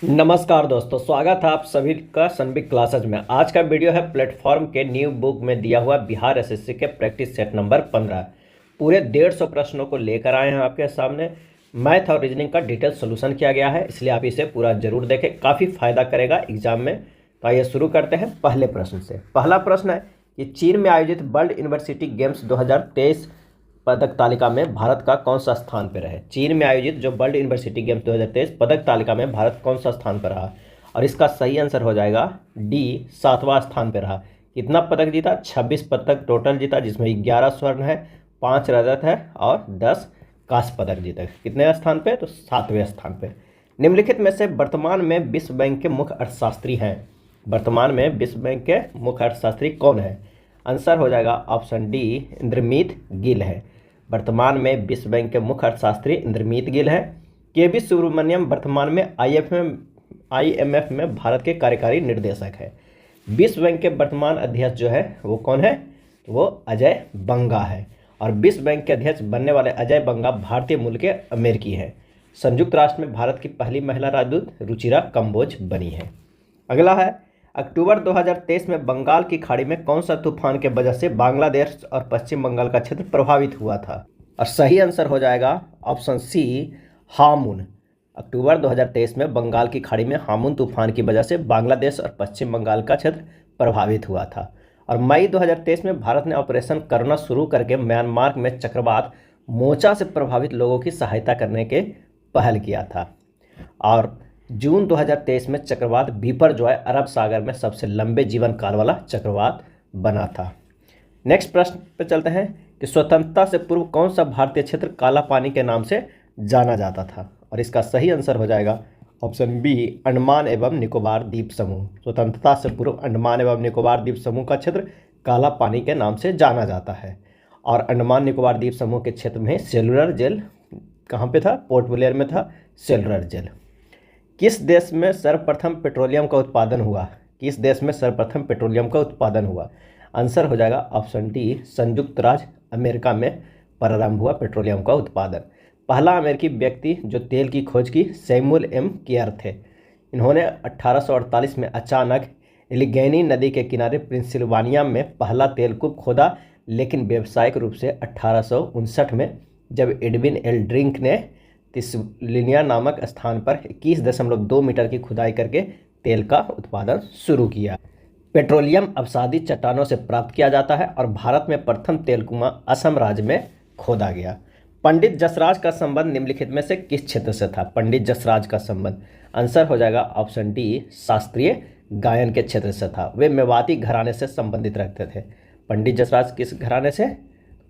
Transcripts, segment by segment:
नमस्कार दोस्तों, स्वागत है आप सभी का सनबिग क्लासेज में। आज का वीडियो है प्लेटफॉर्म के न्यू बुक में दिया हुआ बिहार एसएससी के प्रैक्टिस सेट नंबर 15। पूरे 150 प्रश्नों को लेकर आए हैं आपके सामने। मैथ और रीजनिंग का डिटेल सोल्यूशन किया गया है, इसलिए आप इसे पूरा जरूर देखें, काफ़ी फायदा करेगा एग्जाम में। तो आइए शुरू करते हैं पहले प्रश्न से। पहला प्रश्न है कि चीन में आयोजित वर्ल्ड यूनिवर्सिटी गेम्स 2023 पदक तालिका में भारत का कौन सा स्थान पर है। चीन में आयोजित जो वर्ल्ड यूनिवर्सिटी गेम्स 2023 पदक तालिका में भारत कौन सा स्थान पर रहा, और इसका सही आंसर हो जाएगा डी, 7वां स्थान पर रहा। कितना पदक जीता? 26 पदक टोटल जीता, जिसमें 11 स्वर्ण है, 5 रजत है और 10 कांस्य पदक जीते। कितने स्थान पे? तो 7वें स्थान पे। निम्नलिखित में से वर्तमान में विश्व बैंक के मुख्य अर्थशास्त्री हैं। वर्तमान में विश्व बैंक के मुख्य अर्थशास्त्री कौन है? आंसर हो जाएगा ऑप्शन डी, इंद्रमीत गिल है। वर्तमान में विश्व बैंक के मुख्य अर्थशास्त्री इंद्रमीत गिल है। के सुब्रमण्यम वर्तमान में IMF में भारत के कार्यकारी निर्देशक है। विश्व बैंक के वर्तमान अध्यक्ष जो है वो कौन है? वो अजय बंगा है। और विश्व बैंक के अध्यक्ष बनने वाले अजय बंगा भारतीय मूल के अमेरिकी हैं। संयुक्त राष्ट्र में भारत की पहली महिला राजदूत रुचिरा कंबोज बनी है। अगला है, अक्टूबर 2023 में बंगाल की खाड़ी में कौन सा तूफान के वजह से बांग्लादेश और पश्चिम बंगाल का क्षेत्र प्रभावित हुआ था? और सही आंसर हो जाएगा ऑप्शन सी, हामुन। अक्टूबर 2023 में बंगाल की खाड़ी में हामुन तूफान की वजह से बांग्लादेश और पश्चिम बंगाल का क्षेत्र प्रभावित हुआ था। और मई 2023 में भारत ने ऑपरेशन करुणा शुरू करके म्यांमार में चक्रवात मोचा से प्रभावित लोगों की सहायता करने के पहल किया था। और जून 2023 में चक्रवात बीपर जो है अरब सागर में सबसे लंबे जीवन काल वाला चक्रवात बना था। नेक्स्ट प्रश्न पे चलते हैं कि स्वतंत्रता से पूर्व कौन सा भारतीय क्षेत्र काला पानी के नाम से जाना जाता था? और इसका सही आंसर हो जाएगा ऑप्शन बी, अंडमान एवं निकोबार द्वीप समूह। स्वतंत्रता से पूर्व अंडमान एवं निकोबार द्वीप समूह का क्षेत्र काला पानी के नाम से जाना जाता है। और अंडमान निकोबार द्वीप समूह के क्षेत्र में सेलुलर जेल कहाँ पे था? पोर्ट ब्लेयर में था सेलुलर जेल। किस देश में सर्वप्रथम पेट्रोलियम का उत्पादन हुआ? किस देश में सर्वप्रथम पेट्रोलियम का उत्पादन हुआ? आंसर हो जाएगा ऑप्शन डी, संयुक्त राज्य अमेरिका में प्रारंभ हुआ पेट्रोलियम का उत्पादन। पहला अमेरिकी व्यक्ति जो तेल की खोज की सैमुअल एम केयर थे। इन्होंने 1848 में अचानक एलिगेनी नदी के किनारे पेंसिल्वानिया में पहला तेल कूप खोदा, लेकिन व्यावसायिक रूप से 1859 में जब एडविन एल ड्रिंक ने तिस्लिनिया नामक स्थान पर 21.2 मीटर की खुदाई करके तेल का उत्पादन शुरू किया। पेट्रोलियम अवसादी चट्टानों से प्राप्त किया जाता है और भारत में प्रथम तेल कुआं असम राज्य में खोदा गया। पंडित जसराज का संबंध निम्नलिखित में से किस क्षेत्र से था? पंडित जसराज का संबंध आंसर हो जाएगा ऑप्शन डी, शास्त्रीय गायन के क्षेत्र से था। वे मेवाती घराने से संबंधित रखते थे। पंडित जसराज किस घराने से?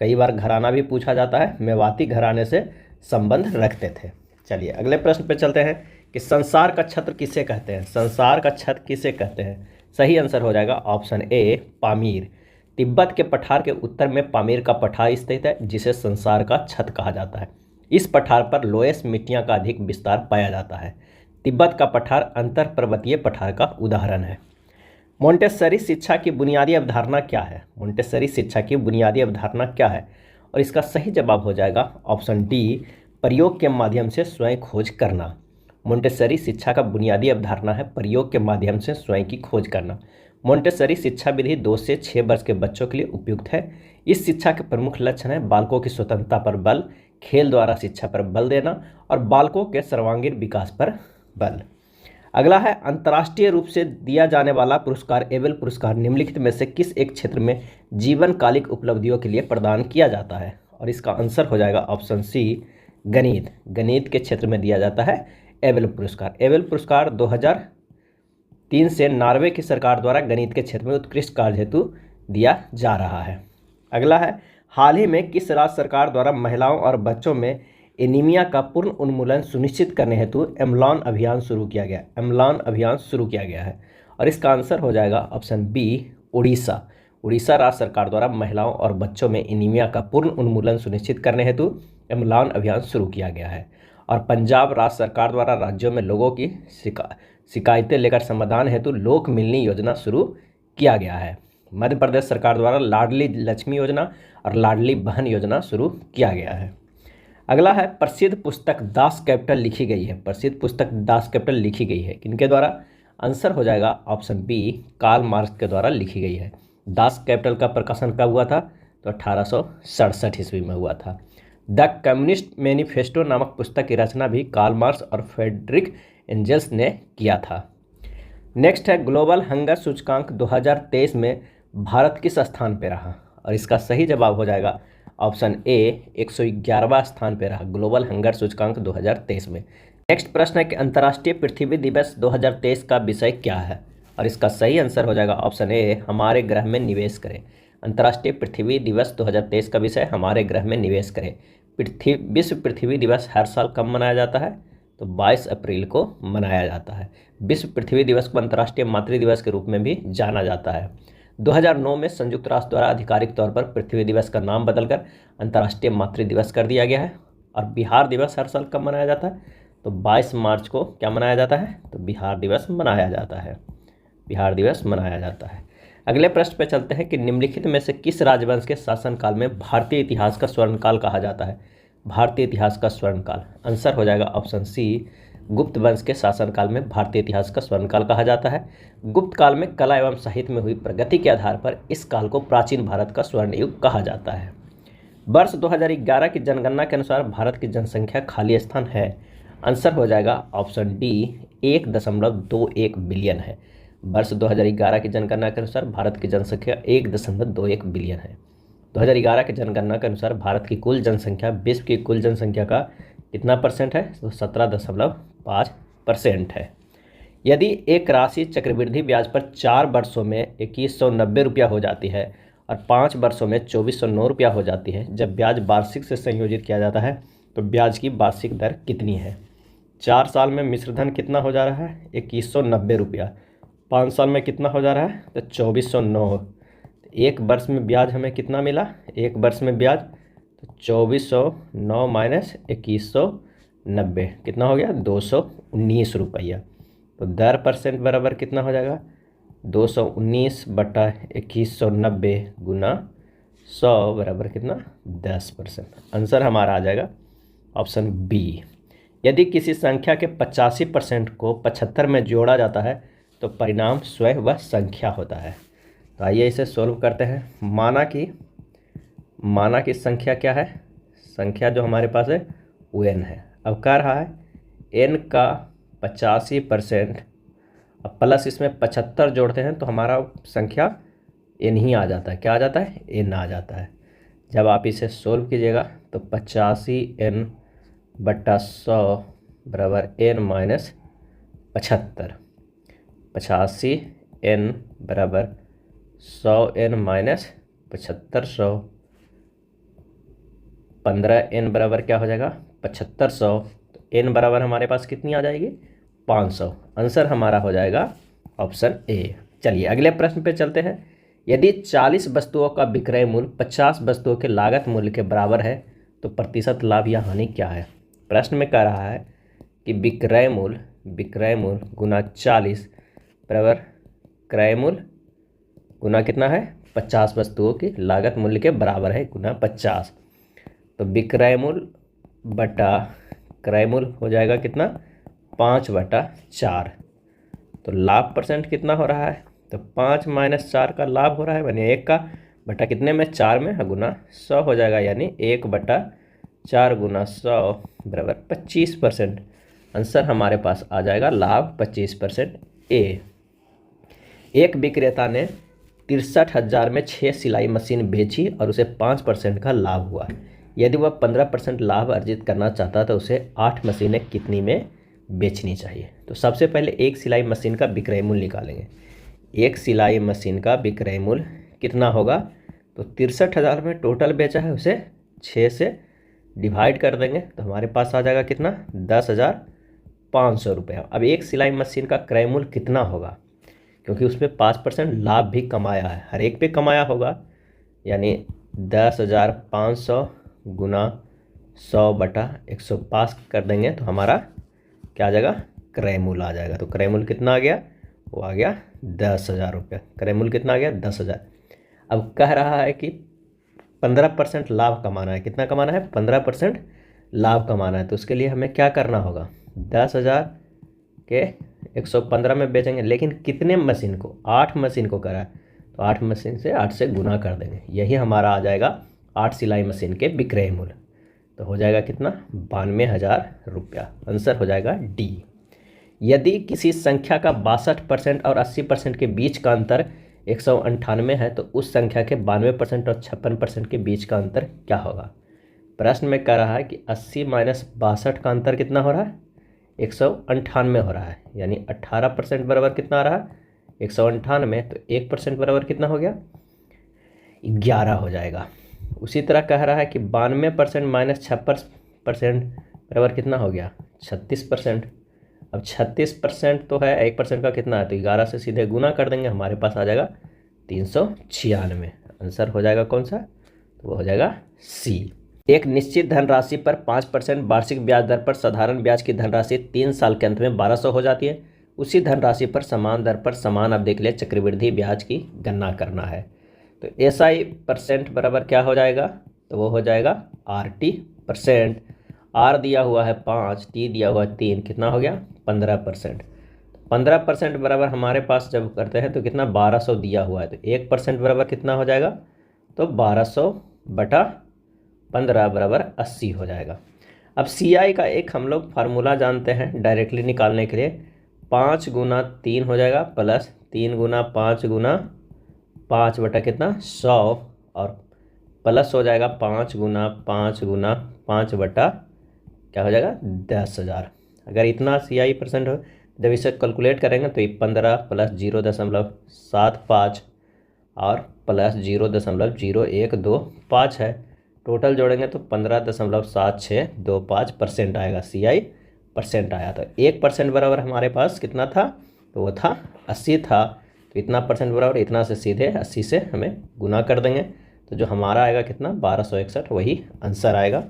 कई बार घराना भी पूछा जाता है। मेवाती घराने से संबंध रखते थे। चलिए अगले प्रश्न पे चलते हैं कि संसार का छत्र किसे कहते हैं? संसार का छत्र किसे कहते हैं? सही आंसर हो जाएगा ऑप्शन ए, पामीर। तिब्बत के पठार के उत्तर में पामीर का पठार स्थित है, जिसे संसार का छत्र कहा जाता है। इस पठार पर लोएस मिट्टियां का अधिक विस्तार पाया जाता है। तिब्बत का पठार अंतर पर्वतीय पठार का उदाहरण है। मोंटेसरी शिक्षा की बुनियादी अवधारणा क्या है? मोंटेसरी शिक्षा की बुनियादी अवधारणा क्या है? और इसका सही जवाब हो जाएगा ऑप्शन डी, प्रयोग के माध्यम से स्वयं खोज करना। मोंटेसरी शिक्षा का बुनियादी अवधारणा है प्रयोग के माध्यम से स्वयं की खोज करना। मोंटेसरी शिक्षा विधि 2 से 6 वर्ष के बच्चों के लिए उपयुक्त है। इस शिक्षा के प्रमुख लक्षण हैं बालकों की स्वतंत्रता पर बल, खेल द्वारा शिक्षा पर बल देना और बालकों के सर्वांगीण विकास पर बल। अगला है, अंतर्राष्ट्रीय रूप से दिया जाने वाला पुरस्कार एबेल पुरस्कार निम्नलिखित में से किस एक क्षेत्र में जीवनकालिक उपलब्धियों के लिए प्रदान किया जाता है? और इसका आंसर हो जाएगा ऑप्शन सी, गणित। गणित के क्षेत्र में दिया जाता है एबेल पुरस्कार। एबेल पुरस्कार 2003 से नॉर्वे की सरकार द्वारा गणित के क्षेत्र में उत्कृष्ट कार्य हेतु दिया जा रहा है। अगला है, हाल ही में किस राज्य सरकार द्वारा महिलाओं और बच्चों में एनीमिया का पूर्ण उन्मूलन सुनिश्चित करने हेतु एम्लान अभियान शुरू किया गया? एम्लान अभियान शुरू किया गया है। और इसका आंसर हो जाएगा ऑप्शन बी, उड़ीसा। उड़ीसा राज्य सरकार द्वारा महिलाओं और बच्चों में एनीमिया का पूर्ण उन्मूलन सुनिश्चित करने हेतु एम्लान अभियान शुरू किया गया है। और पंजाब राज्य सरकार द्वारा राज्यों में लोगों की शिकायतें लेकर समाधान हेतु लोक मिलनी योजना शुरू किया गया है। मध्य प्रदेश सरकार द्वारा लाडली लक्ष्मी योजना और लाडली बहन योजना शुरू किया गया है। अगला है प्रसिद्ध पुस्तक दास कैपिटल लिखी गई है। प्रसिद्ध पुस्तक दास कैपिटल लिखी गई है किनके द्वारा? आंसर हो जाएगा ऑप्शन बी, कार्ल मार्क्स के द्वारा लिखी गई है। दास कैपिटल का प्रकाशन कब हुआ था? तो 1867 ईस्वी में हुआ था। द कम्युनिस्ट मैनिफेस्टो नामक पुस्तक की रचना भी कार्ल मार्क्स और फ्रेडरिक एंजल्स ने किया था। नेक्स्ट है ग्लोबल हंगर सूचकांक 2023 में भारत किस स्थान पे रहा? और इसका सही जवाब हो जाएगा ऑप्शन ए, 111वां स्थान पे रहा ग्लोबल हंगर सूचकांक 2023 में। नेक्स्ट प्रश्न है कि अंतर्राष्ट्रीय पृथ्वी दिवस 2023 का विषय क्या है? और इसका सही आंसर हो जाएगा ऑप्शन ए, हमारे ग्रह में निवेश करें। अंतर्राष्ट्रीय पृथ्वी दिवस 2023 का विषय हमारे ग्रह में निवेश करें। विश्व पृथ्वी दिवस हर साल कब मनाया जाता है? तो 22 अप्रैल को मनाया जाता है। विश्व पृथ्वी दिवस को अंतर्राष्ट्रीय मातृ दिवस के रूप में भी जाना जाता है। 2009 में संयुक्त राष्ट्र द्वारा आधिकारिक तौर पर पृथ्वी दिवस का नाम बदलकर अंतर्राष्ट्रीय मातृ दिवस कर दिया गया है। और बिहार दिवस हर साल कब मनाया जाता है? तो 22 मार्च को क्या मनाया जाता है? तो बिहार दिवस मनाया जाता है। बिहार दिवस मनाया जाता है। अगले प्रश्न पे चलते हैं कि निम्नलिखित में से किस राजवंश के शासनकाल में भारतीय इतिहास का स्वर्णकाल कहा जाता है? भारतीय इतिहास का स्वर्णकाल आंसर हो जाएगा ऑप्शन सी, गुप्त वंश के शासनकाल में भारतीय इतिहास का स्वर्णकाल कहा जाता है। गुप्त काल में कला एवं साहित्य में हुई प्रगति के आधार पर इस काल को प्राचीन भारत का स्वर्ण युग कहा जाता है। वर्ष 2011 की जनगणना के अनुसार भारत की जनसंख्या खाली स्थान है। आंसर हो जाएगा ऑप्शन डी, 1.21 बिलियन है। वर्ष 2011 की जनगणना के अनुसार भारत की जनसंख्या 1.21 बिलियन है। 2011 की जनगणना के अनुसार भारत की कुल जनसंख्या विश्व की कुल जनसंख्या का कितना परसेंट है? तो 17.5% है। यदि एक राशि चक्रवृद्धि ब्याज पर 4 वर्षों में 2190 रुपया हो जाती है और 5 वर्षों में 2409 रुपया हो जाती है, जब ब्याज वार्षिक से संयोजित किया जाता है तो ब्याज की वार्षिक दर कितनी है? 4 साल में मिश्रधन कितना हो जा रहा है? 2190 रुपया। 5 साल में कितना हो जा रहा है? तो 2409। एक वर्ष में ब्याज हमें कितना मिला? एक वर्ष में ब्याज तो 2409 माइनस 2190 कितना हो गया? 219 रुपया। तो दर परसेंट बराबर कितना हो जाएगा? 219/2190 गुना 100 बराबर कितना? 10%। आंसर हमारा आ जाएगा ऑप्शन बी। यदि किसी संख्या के 85% को 75 में जोड़ा जाता है तो परिणाम स्वयं वह संख्या होता है। तो आइए इसे सोल्व करते हैं। माना की संख्या क्या है? संख्या जो हमारे पास है वो n है। अब कह रहा है n का 85% अब प्लस इसमें 75 जोड़ते हैं तो हमारा संख्या n ही आ जाता है। क्या आ जाता है? n आ जाता है। जब आप इसे सोल्व कीजिएगा तो 85n/100 बराबर n माइनस 75। 85n बराबर 100n माइनस 7500। 15n बराबर क्या हो जाएगा? 7500। तो n बराबर हमारे पास कितनी आ जाएगी? 500। आंसर हमारा हो जाएगा ऑप्शन ए। चलिए अगले प्रश्न पे चलते हैं। यदि 40 वस्तुओं का विक्रय मूल्य 50 वस्तुओं के लागत मूल्य के बराबर है तो प्रतिशत लाभ या हानि क्या है? प्रश्न में कह रहा है कि विक्रय मूल्य गुना 40 बराबर क्रय मूल्य गुना कितना है? 50 वस्तुओं की लागत मूल्य के बराबर है गुना 50। तो विक्रय मूल्य बटा क्रय मूल्य हो जाएगा कितना? 5/4। तो लाभ परसेंट कितना हो रहा है? तो 5 माइनस 4 का लाभ हो रहा है, यानी 1 का बटा कितने में? 4 में गुना 100 हो जाएगा, यानी 1/4 गुना 100 बराबर 25%। आंसर हमारे पास आ जाएगा लाभ 25% ए। एक विक्रेता ने 63,000 में 6 सिलाई मशीन बेची और उसे 5% का लाभ हुआ। यदि वह 15% लाभ अर्जित करना चाहता तो उसे 8 मशीनें कितनी में बेचनी चाहिए? तो सबसे पहले एक सिलाई मशीन का विक्रय मूल्य निकालेंगे। एक सिलाई मशीन का विक्रय मूल्य कितना होगा? तो 63,000 में टोटल बेचा है, उसे 6 से डिवाइड कर देंगे तो हमारे पास आ जाएगा कितना? 10,500 रुपये। अब एक सिलाई मशीन का क्रय मूल्य कितना होगा? क्योंकि उसमें 5% लाभ भी कमाया है, हर एक पे कमाया होगा, यानी 10,500 गुना 100/105 कर देंगे तो हमारा क्या आ जाएगा? क्रय मूल्य आ जाएगा। तो क्रय मूल्य कितना आ गया? वो आ गया 10,000 रुपये। क्रय मूल्य कितना आ गया? 10,000। अब कह रहा है कि 15% लाभ कमाना है। कितना कमाना है? 15% लाभ कमाना है, तो उसके लिए हमें क्या करना होगा, 10,000 के 115 में बेचेंगे। लेकिन कितने मशीन को, 8 मशीन को करा है, तो 8 मशीन से 8 से गुना कर देंगे, यही हमारा आ जाएगा 8 सिलाई मशीन के विक्रय मूल्य। तो हो जाएगा कितना, 92,000 रुपया। आंसर हो जाएगा डी। यदि किसी संख्या का 62% और 80% के बीच का अंतर 198 है, तो उस संख्या के 92% और 56% के बीच का अंतर क्या होगा। प्रश्न में कह रहा है कि 80 माइनस 62 का अंतर कितना हो रहा है, 198 हो रहा है, यानी 18% बराबर कितना आ रहा है, 198। तो 1% बराबर कितना हो गया, 11 हो जाएगा। उसी तरह कह रहा है कि 92% माइनस 56% बराबर कितना हो गया, 36%। अब 36% तो है, 1% का कितना है, तो 11 से सीधे गुना कर देंगे, हमारे पास आ जाएगा 396। आंसर हो जाएगा कौन सा, तो वो हो जाएगा सी। एक निश्चित धनराशि पर 5% वार्षिक ब्याज दर पर साधारण ब्याज की धनराशि 3 साल के अंत में 1200 हो जाती है। उसी धनराशि पर समान दर पर समान अवधि के लिए चक्रवृद्धि ब्याज की गणना करना है। तो SI परसेंट बराबर क्या हो जाएगा, तो वो हो जाएगा RT परसेंट। R दिया हुआ है 5, T दिया हुआ है 3, कितना हो गया 15%। 15% बराबर हमारे पास जब करते हैं तो कितना, 1200 दिया हुआ है, तो 1% बराबर कितना हो जाएगा, तो 1200/15 बराबर 80 हो जाएगा। अब CI का एक हम लोग फार्मूला जानते हैं डायरेक्टली निकालने के लिए, 5 गुना 3 हो जाएगा प्लस 3 गुना 5 गुना 5 बटा कितना 100, और प्लस हो जाएगा 5 गुना 5 गुना 5 बटा क्या हो जाएगा 10,000। अगर इतना CI परसेंट हो, जब इसे कैलकुलेट करेंगे तो ये 15 प्लस 0.75 और प्लस 0.0125 है, टोटल जोड़ेंगे तो 15.7625% आएगा, CI परसेंट आया। तो 1% बराबर हमारे पास कितना था, तो वो था 80 था, तो इतना परसेंट बराबर इतना से सीधे 80 से हमें गुना कर देंगे, तो जो हमारा आएगा कितना 1261, वही आंसर आएगा।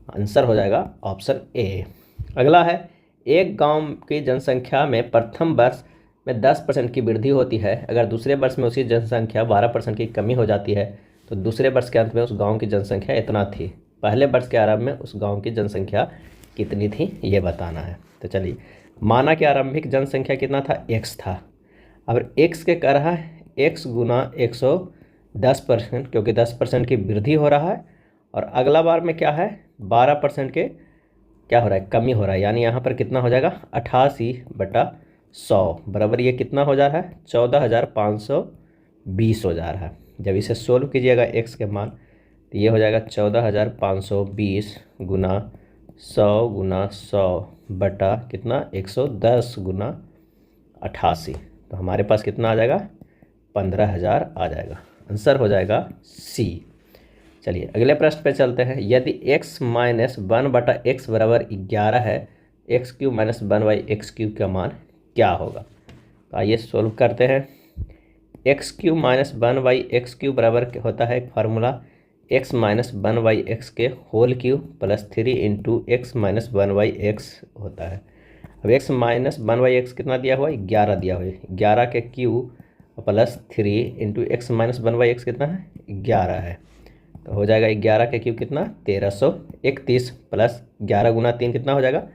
आंसर हो जाएगा ऑप्शन ए। अगला है, एक गांव की जनसंख्या में प्रथम वर्ष में 10% की वृद्धि होती है, अगर दूसरे वर्ष में उसी जनसंख्या 12% की कमी हो जाती है, तो दूसरे वर्ष के अंत में उस गांव की जनसंख्या इतना थी, पहले वर्ष के आरंभ में उस गांव की जनसंख्या कितनी थी, ये बताना है। तो चलिए, माना कि आरंभिक जनसंख्या कितना था, x था। अब x के कह रहा है x गुना 110%, क्योंकि 10% की वृद्धि हो रहा है, और अगला बार में क्या है 12% के क्या हो रहा है, कमी हो रहा है, यानी यहाँ पर कितना हो जाएगा 88/100 बराबर ये कितना हो जा रहा है, 14,520 हो जा रहा है। जब इसे सोल्व कीजिएगा x के मान, तो ये हो जाएगा 14,520 गुना 100 गुना 100 बटा कितना 110 गुना 88, तो हमारे पास कितना आ जाएगा 15,000 आ जाएगा। आंसर हो जाएगा सी। चलिए अगले प्रश्न पे चलते हैं। यदि x माइनस 1/x बराबर 11 है, x³ माइनस 1/x³ का मान क्या होगा। तो आइए सोल्व करते हैं। x³ माइनस 1/x³ बराबर होता है एक फार्मूला, x माइनस 1/x के whole cube plus 3 into x minus 1/x होता है। अब x माइनस 1/x कितना दिया हुआ है, 11 दिया हुआ है, 11 के cube plus 3 into x minus 1/x कितना है, 11 है, तो हो जाएगा 11 के क्यूब कितना 1331 प्लस 11 गुना 3 कितना हो जाएगा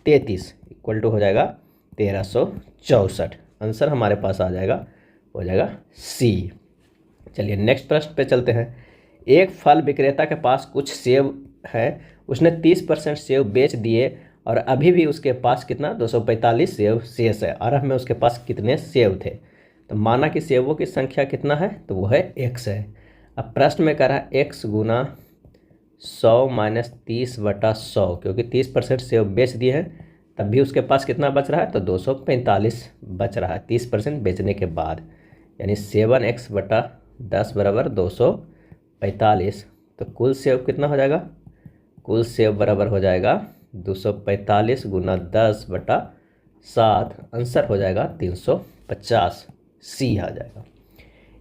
33 इक्वल टू हो जाएगा 1364। आंसर हमारे पास आ जाएगा, हो जाएगा सी। चलिए नेक्स्ट प्रश्न पे चलते हैं। एक फल विक्रेता के पास कुछ सेब है, उसने 30% सेब बेच दिए और अभी भी उसके पास कितना 245 सेब शेष है। आरंभ में उसके पास कितने सेब थे। तो माना कि सेबों की संख्या कितना है, तो वो है x है। अब प्रश्न में कह रहा है x गुना 100 माइनस 30/100, क्योंकि 30% सेब बेच दिए हैं, तब भी उसके पास कितना बच रहा है, तो 245 बच रहा है 30% बेचने के बाद, यानी 7x/10 बराबर 245। तो कुल सेब कितना हो जाएगा, कुल सेब बराबर हो जाएगा 245 गुना 10/7, आंसर हो जाएगा 350, सी आ जाएगा।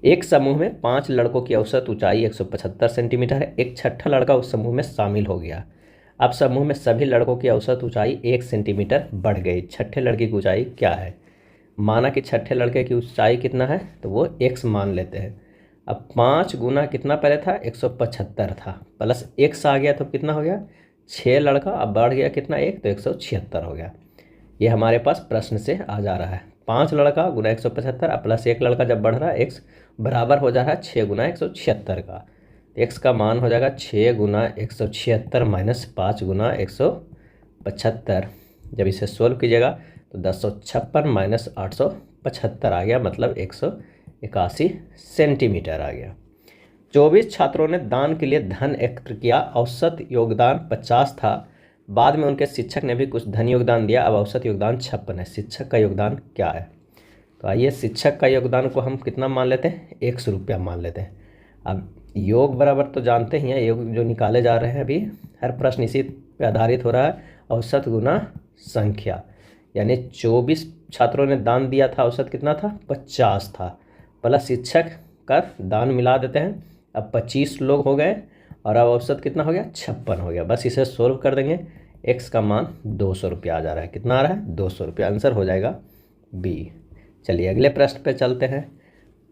एक समूह में 5 लड़कों की औसत ऊंचाई 175 सेंटीमीटर है। एक छठा लड़का उस समूह में शामिल हो गया। अब समूह में सभी लड़कों की औसत ऊंचाई 1 सेंटीमीटर बढ़ गई। छठे लड़के की ऊंचाई क्या है। माना कि छठे लड़के की ऊंचाई कितना है, तो वो x मान लेते हैं। अब 5 गुना कितना पहले था 175 था, प्लस x आ गया तो कितना हो गया 6 लड़का, अब बढ़ गया कितना एक, तो 176 हो गया। ये हमारे पास प्रश्न से आ जा रहा है। 5 लड़का गुना 175 अब प्लस 1 लड़का जब बढ़ रहा है एक्स बराबर हो जा रहा है 6 गुना 176 का। एक्स का मान हो जाएगा 6 गुना 176 माइनस 5 गुना 175। जब इसे सोल्व कीजिएगा तो 1056 माइनस 875 आ गया, मतलब 181 सेंटीमीटर आ गया। 24 छात्रों ने दान के लिए धन एकत्र किया। औसत योगदान 50 था। बाद में उनके शिक्षक ने भी कुछ धन योगदान दिया। अब औसत योगदान 56 है। शिक्षक का योगदान क्या है? तो आइए शिक्षक का योगदान को हम कितना मान लेते हैं, 100 रुपया मान लेते हैं। अब योग बराबर तो जानते ही हैं, योग जो निकाले जा रहे हैं अभी, हर प्रश्न इसी पे आधारित हो रहा है। औसत गुना संख्या, यानी 24 छात्रों ने दान दिया था, औसत कितना था 50 था, प्लस शिक्षक का दान मिला देते हैं। अब 25 लोग हो गए और अब औसत कितना हो गया 56 हो गया। बस इसे सोल्व कर देंगे। एक्स का मान 200 रुपया आ जा रहा है। कितना आ रहा है 200 रुपया। आंसर हो जाएगा बी। चलिए अगले प्रश्न पे चलते हैं।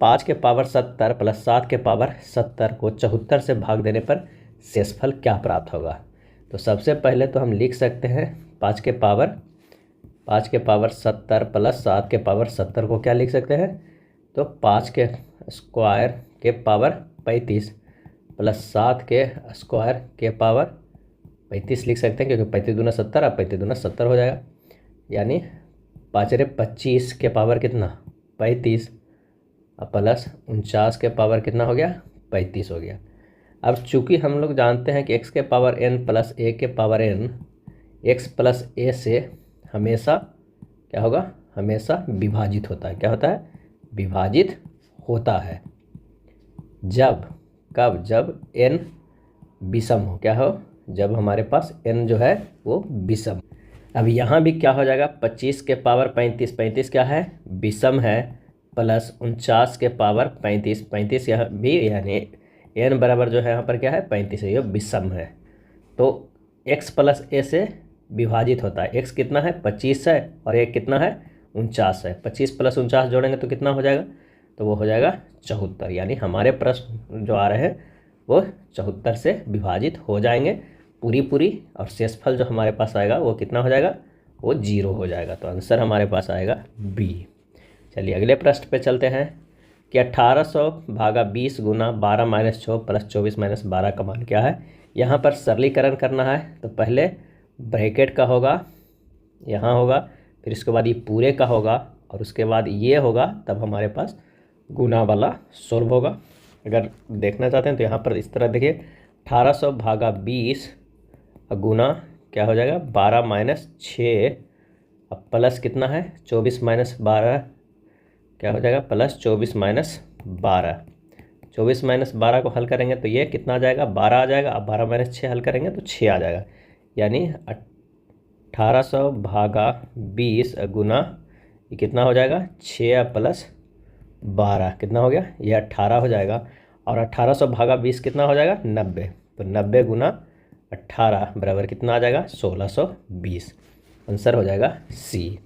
5 के पावर 70 प्लस 7 के पावर 70 को 74 से भाग देने पर शेषफल क्या प्राप्त होगा? तो सबसे पहले तो हम लिख सकते हैं 5 के पावर 70 प्लस 7 के पावर 70 को क्या लिख सकते हैं, तो 5 के स्क्वायर के पावर 35 प्लस 7 के स्क्वायर के पावर 35 लिख सकते हैं, क्योंकि 35 दूना 70, अब 35 दूना 70 हो जाएगा, यानी 5 रे 25 के पावर कितना 35, अब प्लस 49 के पावर कितना हो गया 35 हो गया। अब चूंकि हम लोग जानते हैं कि x के पावर n प्लस a के power n x plus a से हमेशा क्या होगा, हमेशा विभाजित होता है। क्या होता है? विभाजित होता है। जब कब? जब n विषम हो। क्या हो? जब हमारे पास n जो है वो विषम। अब यहाँ भी क्या हो जाएगा, 25 के पावर 35, 35 क्या है विषम है, प्लस 49 के पावर 35, 35 यहाँ भी, यानी n बराबर जो है यहाँ पर क्या है 35 है, ये विषम है। तो x प्लस a से विभाजित होता है। x कितना है 25 है और a कितना है 49 है। 25 प्लस 49 जोड़ेंगे तो कितना हो जाएगा, तो वो हो जाएगा 74। यानी हमारे प्रश्न जो आ रहे हैं वो 74 से विभाजित हो जाएंगे पूरी, और शेषफल जो हमारे पास आएगा वो कितना हो जाएगा, वो 0 हो जाएगा। तो आंसर हमारे पास आएगा बी। चलिए अगले प्रश्न पे चलते हैं कि 1800 भागा 20 गुना 12 माइनस 6 प्लस 24 माइनस 12 का मान क्या है? यहाँ पर सरलीकरण करना है, तो पहले ब्रैकेट का होगा, यहाँ होगा, फिर इसके बाद ये पूरे का होगा और उसके बाद ये होगा, तब हमारे पास गुना वाला सोल्व होगा। अगर देखना चाहते हैं तो यहाँ पर इस तरह देखिए, 1800 भागा 20 गुना क्या हो जाएगा 12 माइनस 6, अब प्लस कितना है 24 माइनस 12, क्या हो जाएगा प्लस 24 माइनस 12। 24 माइनस 12 को हल करेंगे तो ये कितना आ जाएगा 12 आ जाएगा। अब 12 माइनस 6 हल करेंगे तो 6 आ जाएगा, यानी 1800 भागा 20 गुना ये कितना हो जाएगा 6 प्लस 12 कितना हो गया, ये 18 हो जाएगा। और 1800 भागा 20 कितना हो जाएगा 90, तो 90 गुना 18 बराबर कितना आ जाएगा 1620। आंसर हो जाएगा सी।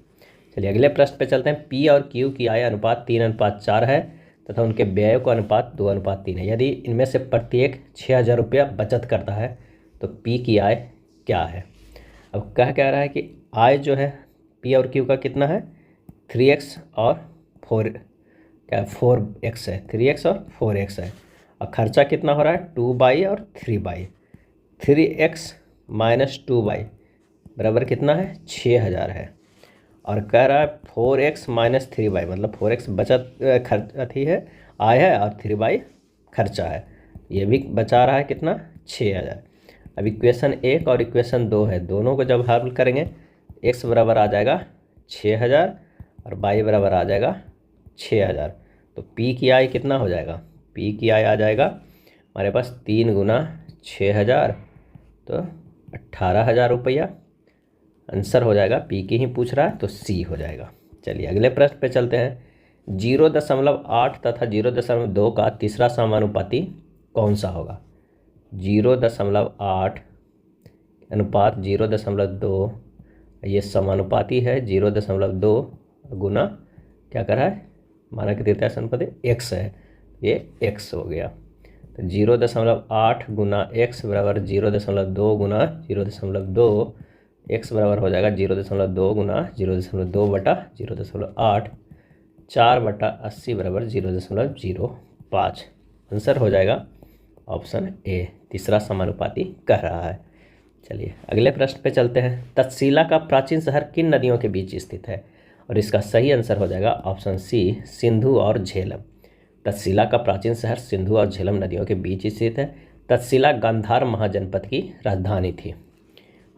चलिए अगले प्रश्न पे चलते हैं। पी और क्यू की आय अनुपात 3:4 है तथा उनके व्यय को अनुपात 2:3 है। यदि इनमें से प्रत्येक 6000 रुपया बचत करता है तो पी की आय क्या है? अब कह रहा है कि आय जो है पी और क्यू का कितना है 3x और 4x है, 3x और 4x है, और खर्चा कितना हो रहा है 2y और 3y। 3x माइनस 2y बराबर कितना है 6000 है, और कह रहा है 4x माइनस 3y, मतलब 4x बचत खर्च अथी है आय है और 3y खर्चा है, ये भी बचा रहा है कितना 6000। अब इक्वेशन 1 और इक्वेशन 2 है, दोनों को जब हल करेंगे x बराबर आ जाएगा 6000 और y बराबर आ जाएगा 6000, तो p की आय कितना हो जाएगा, p की आय आ जाएगा हमारे पास 3 गुना 6000, तो 18000 रुपया। आंसर हो जाएगा पी की ही पूछ रहा है तो सी हो जाएगा। चलिए अगले प्रश्न पे चलते हैं। 0.8 तथा 0.2 का तीसरा समानुपाती कौन सा होगा? 0.8 अनुपात 0.2, ये समानुपाती है। 0.2 गुना क्या कर रहा है माना कि तृतीय समानुपाती x है, ये x हो गया। तो 0.8 गुना एक्स बराबर 0.2 गुना 0.2, एक्स बराबर हो जाएगा 0.2 गुना 0.2 बटा 0.8, 4/80 बराबर 0.05। आंसर हो जाएगा ऑप्शन ए, तीसरा समानुपाती कह रहा है। चलिए अगले प्रश्न पे चलते हैं। तक्षशिला का प्राचीन शहर किन नदियों के बीच स्थित है? और इसका सही आंसर हो जाएगा ऑप्शन सी, सिंधु और झेलम। तक्षशिला का प्राचीन शहर सिंधु और झेलम नदियों के बीच स्थित है। तक्षशिला गांधार महाजनपद की राजधानी थी।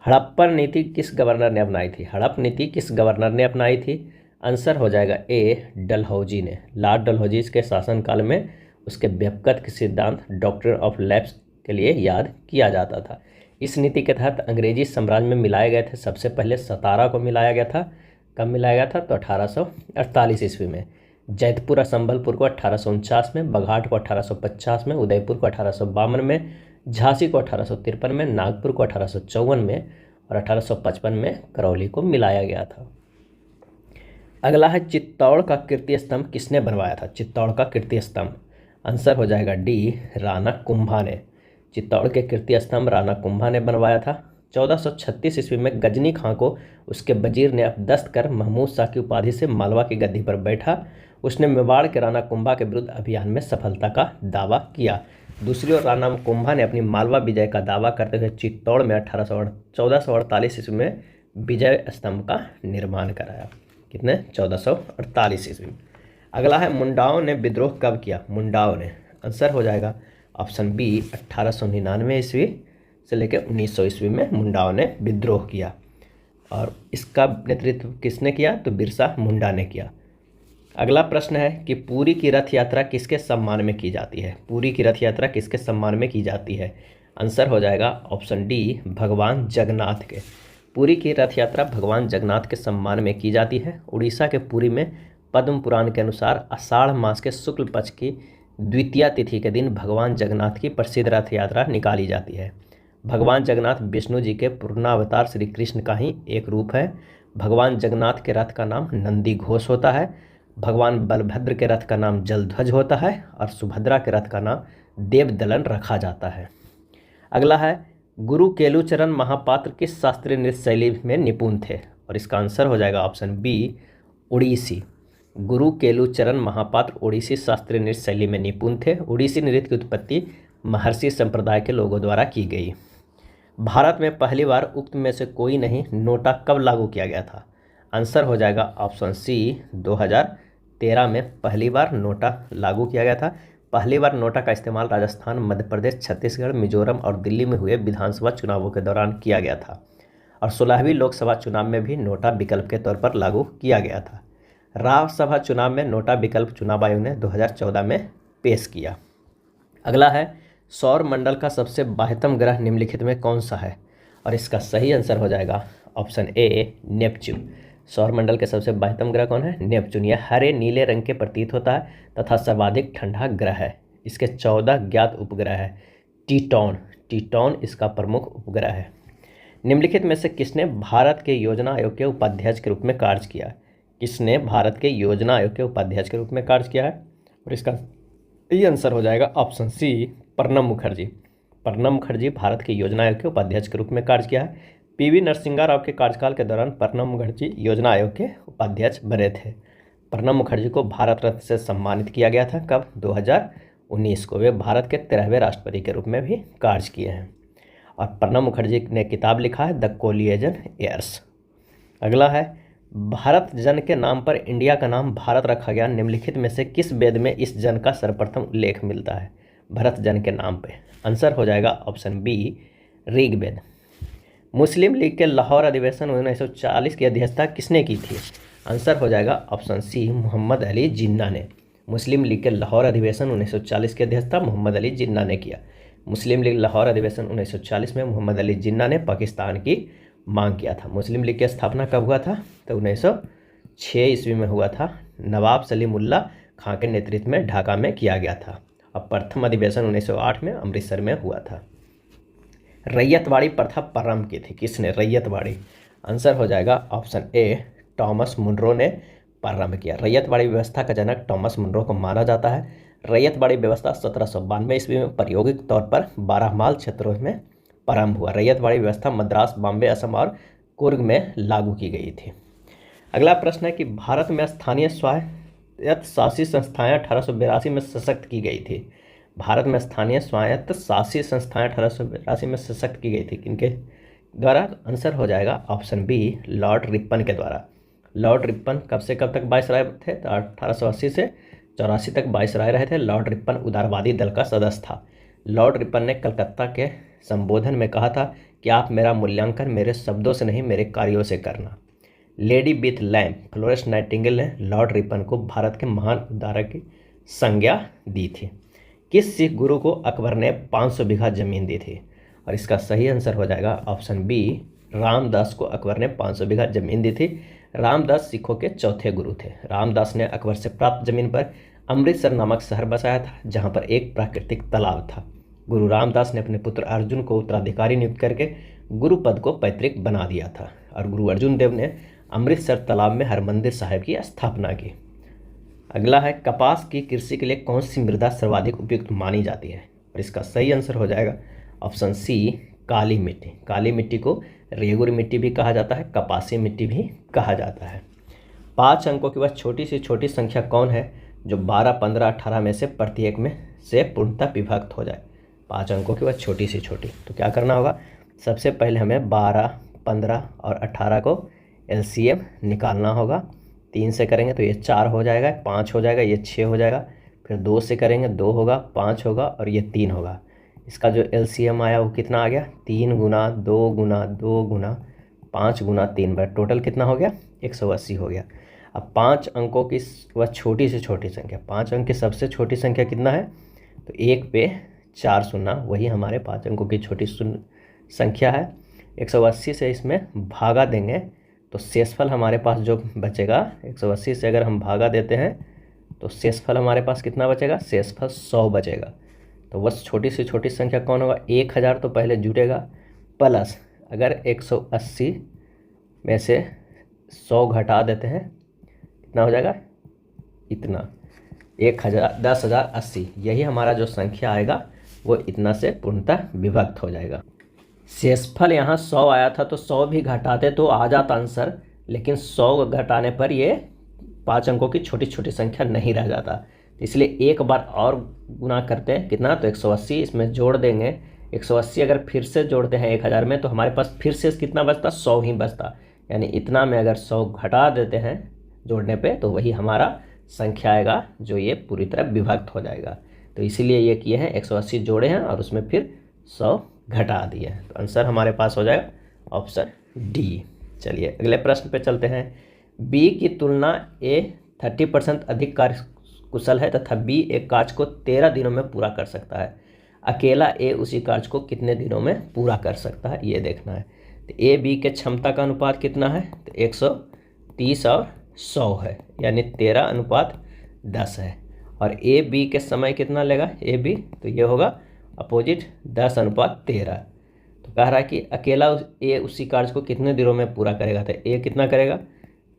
हड़प्पन नीति किस गवर्नर ने अपनाई थी? हड़प नीति किस गवर्नर ने अपनाई थी? आंसर हो जाएगा ए, डलहौजी ने। लॉर्ड डलहौजी के शासनकाल में उसके व्यक्तिगत के सिद्धांत डॉक्ट्रिन ऑफ लैप्स के लिए याद किया जाता था। इस नीति के तहत अंग्रेजी साम्राज्य में मिलाए गए थे। सबसे पहले सतारा को मिलाया गया था। कब मिलाया गया था? तो 1848 ईस्वी में। जैतपुर और संबलपुर को 1849 में, बघाट को 1850 में, उदयपुर को 1852 में, झांसी को 1853 में, नागपुर को 1854 में और 1855 में करौली को मिलाया गया था। अगला है चित्तौड़ का कीर्ति स्तंभ किसने बनवाया था? चित्तौड़ का कीर्ति स्तंभ आंसर हो जाएगा डी, राणा कुंभा ने। चित्तौड़ के कीर्ति स्तंभ राणा कुंभा ने बनवाया था। 1436 ईस्वी में गजनी खां को उसके वजीर ने अपदस्थ कर महमूद शाह की उपाधि से मालवा की गद्दी पर बैठा। उसने मेवाड़ के राणा कुंभा के विरुद्ध अभियान में सफलता का दावा किया। दूसरी ओर राणा कुंभा ने अपनी मालवा विजय का दावा करते हुए चित्तौड़ में 1448 ईस्वी में विजय स्तंभ का निर्माण कराया। कितने? 1448 ईस्वी में। अगला है मुंडाओं ने विद्रोह कब किया? मुंडाओं ने आंसर हो जाएगा ऑप्शन बी, 1899 ईस्वी से लेकर 1900 ईस्वी में मुंडाओं ने विद्रोह किया। और इसका नेतृत्व किसने किया? तो बिरसा मुंडा ने किया। अगला प्रश्न है कि पुरी की रथ यात्रा किसके सम्मान में की जाती है? पुरी की रथ यात्रा किसके सम्मान में की जाती है? आंसर हो जाएगा ऑप्शन डी, भगवान जगन्नाथ के। पुरी की रथ यात्रा भगवान जगन्नाथ के सम्मान में की जाती है। उड़ीसा के पुरी में पद्म पुराण के अनुसार आषाढ़ मास के शुक्ल पक्ष की द्वितीया तिथि के दिन भगवान जगन्नाथ की प्रसिद्ध रथ यात्रा निकाली जाती है। भगवान जगन्नाथ विष्णु जी के पूर्णावतार श्री कृष्ण का ही एक रूप है। भगवान जगन्नाथ के रथ का नाम नंदी घोष होता है। भगवान बलभद्र के रथ का नाम जलध्वज होता है और सुभद्रा के रथ का नाम देवदलन रखा जाता है। अगला है गुरु केलुचरण महापात्र किस शास्त्रीय नृत्य शैली में निपुण थे? और इसका आंसर हो जाएगा ऑप्शन बी, उड़ीसी। गुरु केलुचरण महापात्र ओडिसी शास्त्रीय नृत्य शैली में निपुण थे। ओडिसी नृत्य की उत्पत्ति महर्षि संप्रदाय के लोगों द्वारा की गई। भारत में पहली बार उक्त में से कोई नहीं नोटा कब लागू किया गया था? आंसर हो जाएगा ऑप्शन सी, 2013 में पहली बार नोटा लागू किया गया था। पहली बार नोटा का इस्तेमाल राजस्थान, मध्य प्रदेश, छत्तीसगढ़, मिजोरम और दिल्ली में हुए विधानसभा चुनावों के दौरान किया गया था। और 16वीं लोकसभा चुनाव में भी नोटा विकल्प के तौर पर लागू किया गया था। राज्यसभा चुनाव में नोटा विकल्प चुनाव आयोग ने 2014 में पेश किया। अगला है सौर मंडल का सबसे बाह्यतम ग्रह निम्नलिखित में कौन सा है? और इसका सही आंसर हो जाएगा ऑप्शन ए, नेपच्यून। सौर मंडल के सबसे बाह्यतम ग्रह कौन है? नेपच्यून। यह हरे नीले रंग के प्रतीत होता है तथा सर्वाधिक ठंडा ग्रह है। इसके 14 ज्ञात उपग्रह है। टीटॉन इसका प्रमुख उपग्रह है। निम्नलिखित में से किसने भारत के योजना आयोग के उपाध्यक्ष के रूप में कार्य किया? किसने भारत के योजना आयोग के उपाध्यक्ष के रूप में कार्य किया है? और इसका ये आंसर हो जाएगा ऑप्शन सी, प्रणब मुखर्जी। प्रणब मुखर्जी भारत के योजना आयोग के उपाध्यक्ष के रूप में कार्य किया है। पीवी नरसिंहा राव के कार्यकाल के दौरान प्रणब मुखर्जी योजना आयोग के उपाध्यक्ष बने थे। प्रणब मुखर्जी को भारत रत्न से सम्मानित किया गया था। कब? 2019 को। वे भारत के 13वें राष्ट्रपति के रूप में भी कार्य किए हैं। और प्रणब मुखर्जी ने किताब लिखा है द कोलिएजन एयर्स। अगला है भारत जन के नाम पर इंडिया का नाम भारत रखा गया। निम्नलिखित में से किस वेद में इस जन का सर्वप्रथम उल्लेख मिलता है? भरत जन के नाम पे। आंसर हो जाएगा ऑप्शन बी, ऋग्वेद। मुस्लिम लीग के लाहौर अधिवेशन 1940 की अध्यक्षता किसने की थी? आंसर हो जाएगा ऑप्शन सी, मोहम्मद अली जिन्ना ने। मुस्लिम लीग के लाहौर अधिवेशन 1940 की अध्यक्षता मोहम्मद अली जिन्ना ने किया। मुस्लिम लीग लाहौर अधिवेशन 1940 में मोहम्मद अली जिन्ना ने पाकिस्तान की मांग किया था। मुस्लिम लीग की स्थापना कब हुआ था? तो 1906 ईस्वी में हुआ था। नवाब सलीमुल्लाह खां के नेतृत्व में ढाका में किया गया था। अब प्रथम अधिवेशन 1908 में अमृतसर में हुआ था। रैयतवाड़ी प्रथा प्रारंभ की थी किसने? रैयतवाड़ी। आंसर हो जाएगा ऑप्शन ए, टॉमस मुनरो ने प्रारंभ किया। रैयतवाड़ी व्यवस्था का जनक टॉमस मुनरो को माना जाता है। रैयतवाड़ी व्यवस्था 1792 ईस्वी में प्रायोगिक तौर पर 12 माल क्षेत्रों में प्रारंभ हुआ। रैयतवाड़ी व्यवस्था मद्रास, बॉम्बे, असम और कुर्ग में लागू की गई थी। अगला प्रश्न है कि भारत में स्थानीय स्वायत्त शासी संस्थाएं 1882 में सशक्त की गई थी। भारत में स्थानीय स्वायत्त शासी संस्थाएं 1882 में सशक्त की गई थी किनके द्वारा? आंसर हो जाएगा ऑप्शन बी, लॉर्ड रिपन के द्वारा। लॉर्ड रिपन कब से कब तक वाइसराय थे? तो 1880 से 84 तक वाइसराय रहे थे। लॉर्ड रिपन उदारवादी दल का सदस्य था। लॉर्ड रिपन ने कलकत्ता के संबोधन में कहा था कि आप मेरा मूल्यांकन मेरे शब्दों से नहीं, मेरे कार्यों से करना। Lady with lamp, Florence Nightingale ने लॉर्ड रिपन को भारत के महान उद्धारक की संज्ञा दी थी। किस सिख गुरु को अकबर ने 500 बीघा जमीन दी थी? और इसका सही आंसर हो जाएगा ऑप्शन बी, रामदास को अकबर ने 500 बीघा जमीन दी थी। रामदास सिखों के चौथे गुरु थे। रामदास ने अकबर से प्राप्त जमीन पर अमृतसर नामक शहर बसाया था, जहां पर एक प्राकृतिक तालाब था। गुरु रामदास ने अपने पुत्र अर्जुन को उत्तराधिकारी नियुक्त करके गुरु पद को पैतृक बना दिया था और गुरु अर्जुन देव ने अमृतसर तालाब में हरमंदिर साहिब की स्थापना की। अगला है, कपास की कृषि के लिए कौन सी मृदा सर्वाधिक उपयुक्त मानी जाती है? और इसका सही आंसर हो जाएगा ऑप्शन सी, काली मिट्टी। काली मिट्टी को रेगुर मिट्टी भी कहा जाता है, कपासी मिट्टी भी कहा जाता है। 5 अंकों की वह छोटी से छोटी संख्या कौन है जो 12, 15, 18 में से प्रत्येक में से पूर्णतः विभक्त हो जाए? 5 अंकों की वह छोटी से छोटी, तो क्या करना होगा? सबसे पहले हमें 12, 15 और 18 को एलसीएम निकालना होगा। 3 से करेंगे तो ये 4 हो जाएगा, 5 हो जाएगा, ये 6 हो जाएगा। फिर 2 से करेंगे 2 होगा, 5 होगा और ये 3 होगा। इसका जो एलसीएम आया वो कितना आ गया? 3 गुना 2 गुना 2 गुना 5 गुना 3 बार टोटल कितना हो गया? 180 हो गया। अब 5 अंकों की वह छोटी से छोटी संख्या, 5 अंक की सबसे छोटी संख्या कितना है? तो 1 पे 4 शून्य, वही हमारे 5 अंकों की छोटी संख्या है। 180 से इसमें भागा देंगे तो शेषफल हमारे पास जो बचेगा, 180 से अगर हम भागा देते हैं तो शेषफल हमारे पास कितना बचेगा? शेषफल 100 बचेगा। तो बस छोटी से छोटी संख्या कौन होगा? 1000 तो पहले जुटेगा, प्लस अगर 180 में से 100 घटा देते हैं कितना हो जाएगा? इतना 1000, 10,080, यही हमारा जो संख्या आएगा वो इतना से पूर्णतः विभक्त हो जाएगा। शेषफल यहाँ 100 आया था तो 100 भी घटाते तो आ जाता आंसर, लेकिन 100 घटाने पर ये 5 अंकों की छोटी छोटी संख्या नहीं रह जाता। इसलिए एक बार और गुना करते हैं कितना? तो 180 इसमें जोड़ देंगे। 180 अगर फिर से जोड़ते हैं 1000 में तो हमारे पास फिर से कितना बचता? 100 ही बचता। यानी इतना में अगर 100 घटा देते हैं जोड़ने पे तो वही हमारा संख्या आएगा जो ये पूरी तरह विभक्त हो जाएगा। तो इसीलिए ये किए हैं, 180 जोड़े हैं और उसमें फिर 100 घटा दिए। तो आंसर हमारे पास हो जाएगा ऑप्शन डी। चलिए अगले प्रश्न पे चलते हैं। बी की तुलना ए 30% अधिक कार्य कुशल है तथा बी एक कार्य को 13 दिनों में पूरा कर सकता है। अकेला ए उसी कार्य को कितने दिनों में पूरा कर सकता है, ये देखना है। तो ए बी के क्षमता का अनुपात कितना है? तो 130 और 100 है, यानी 13:10 है। और ए बी के समय कितना लेगा ए बी? तो ये होगा अपोजिट 10:13। तो कह रहा है कि अकेला ए उसी कार्य को कितने दिनों में पूरा करेगा? तो ए कितना करेगा?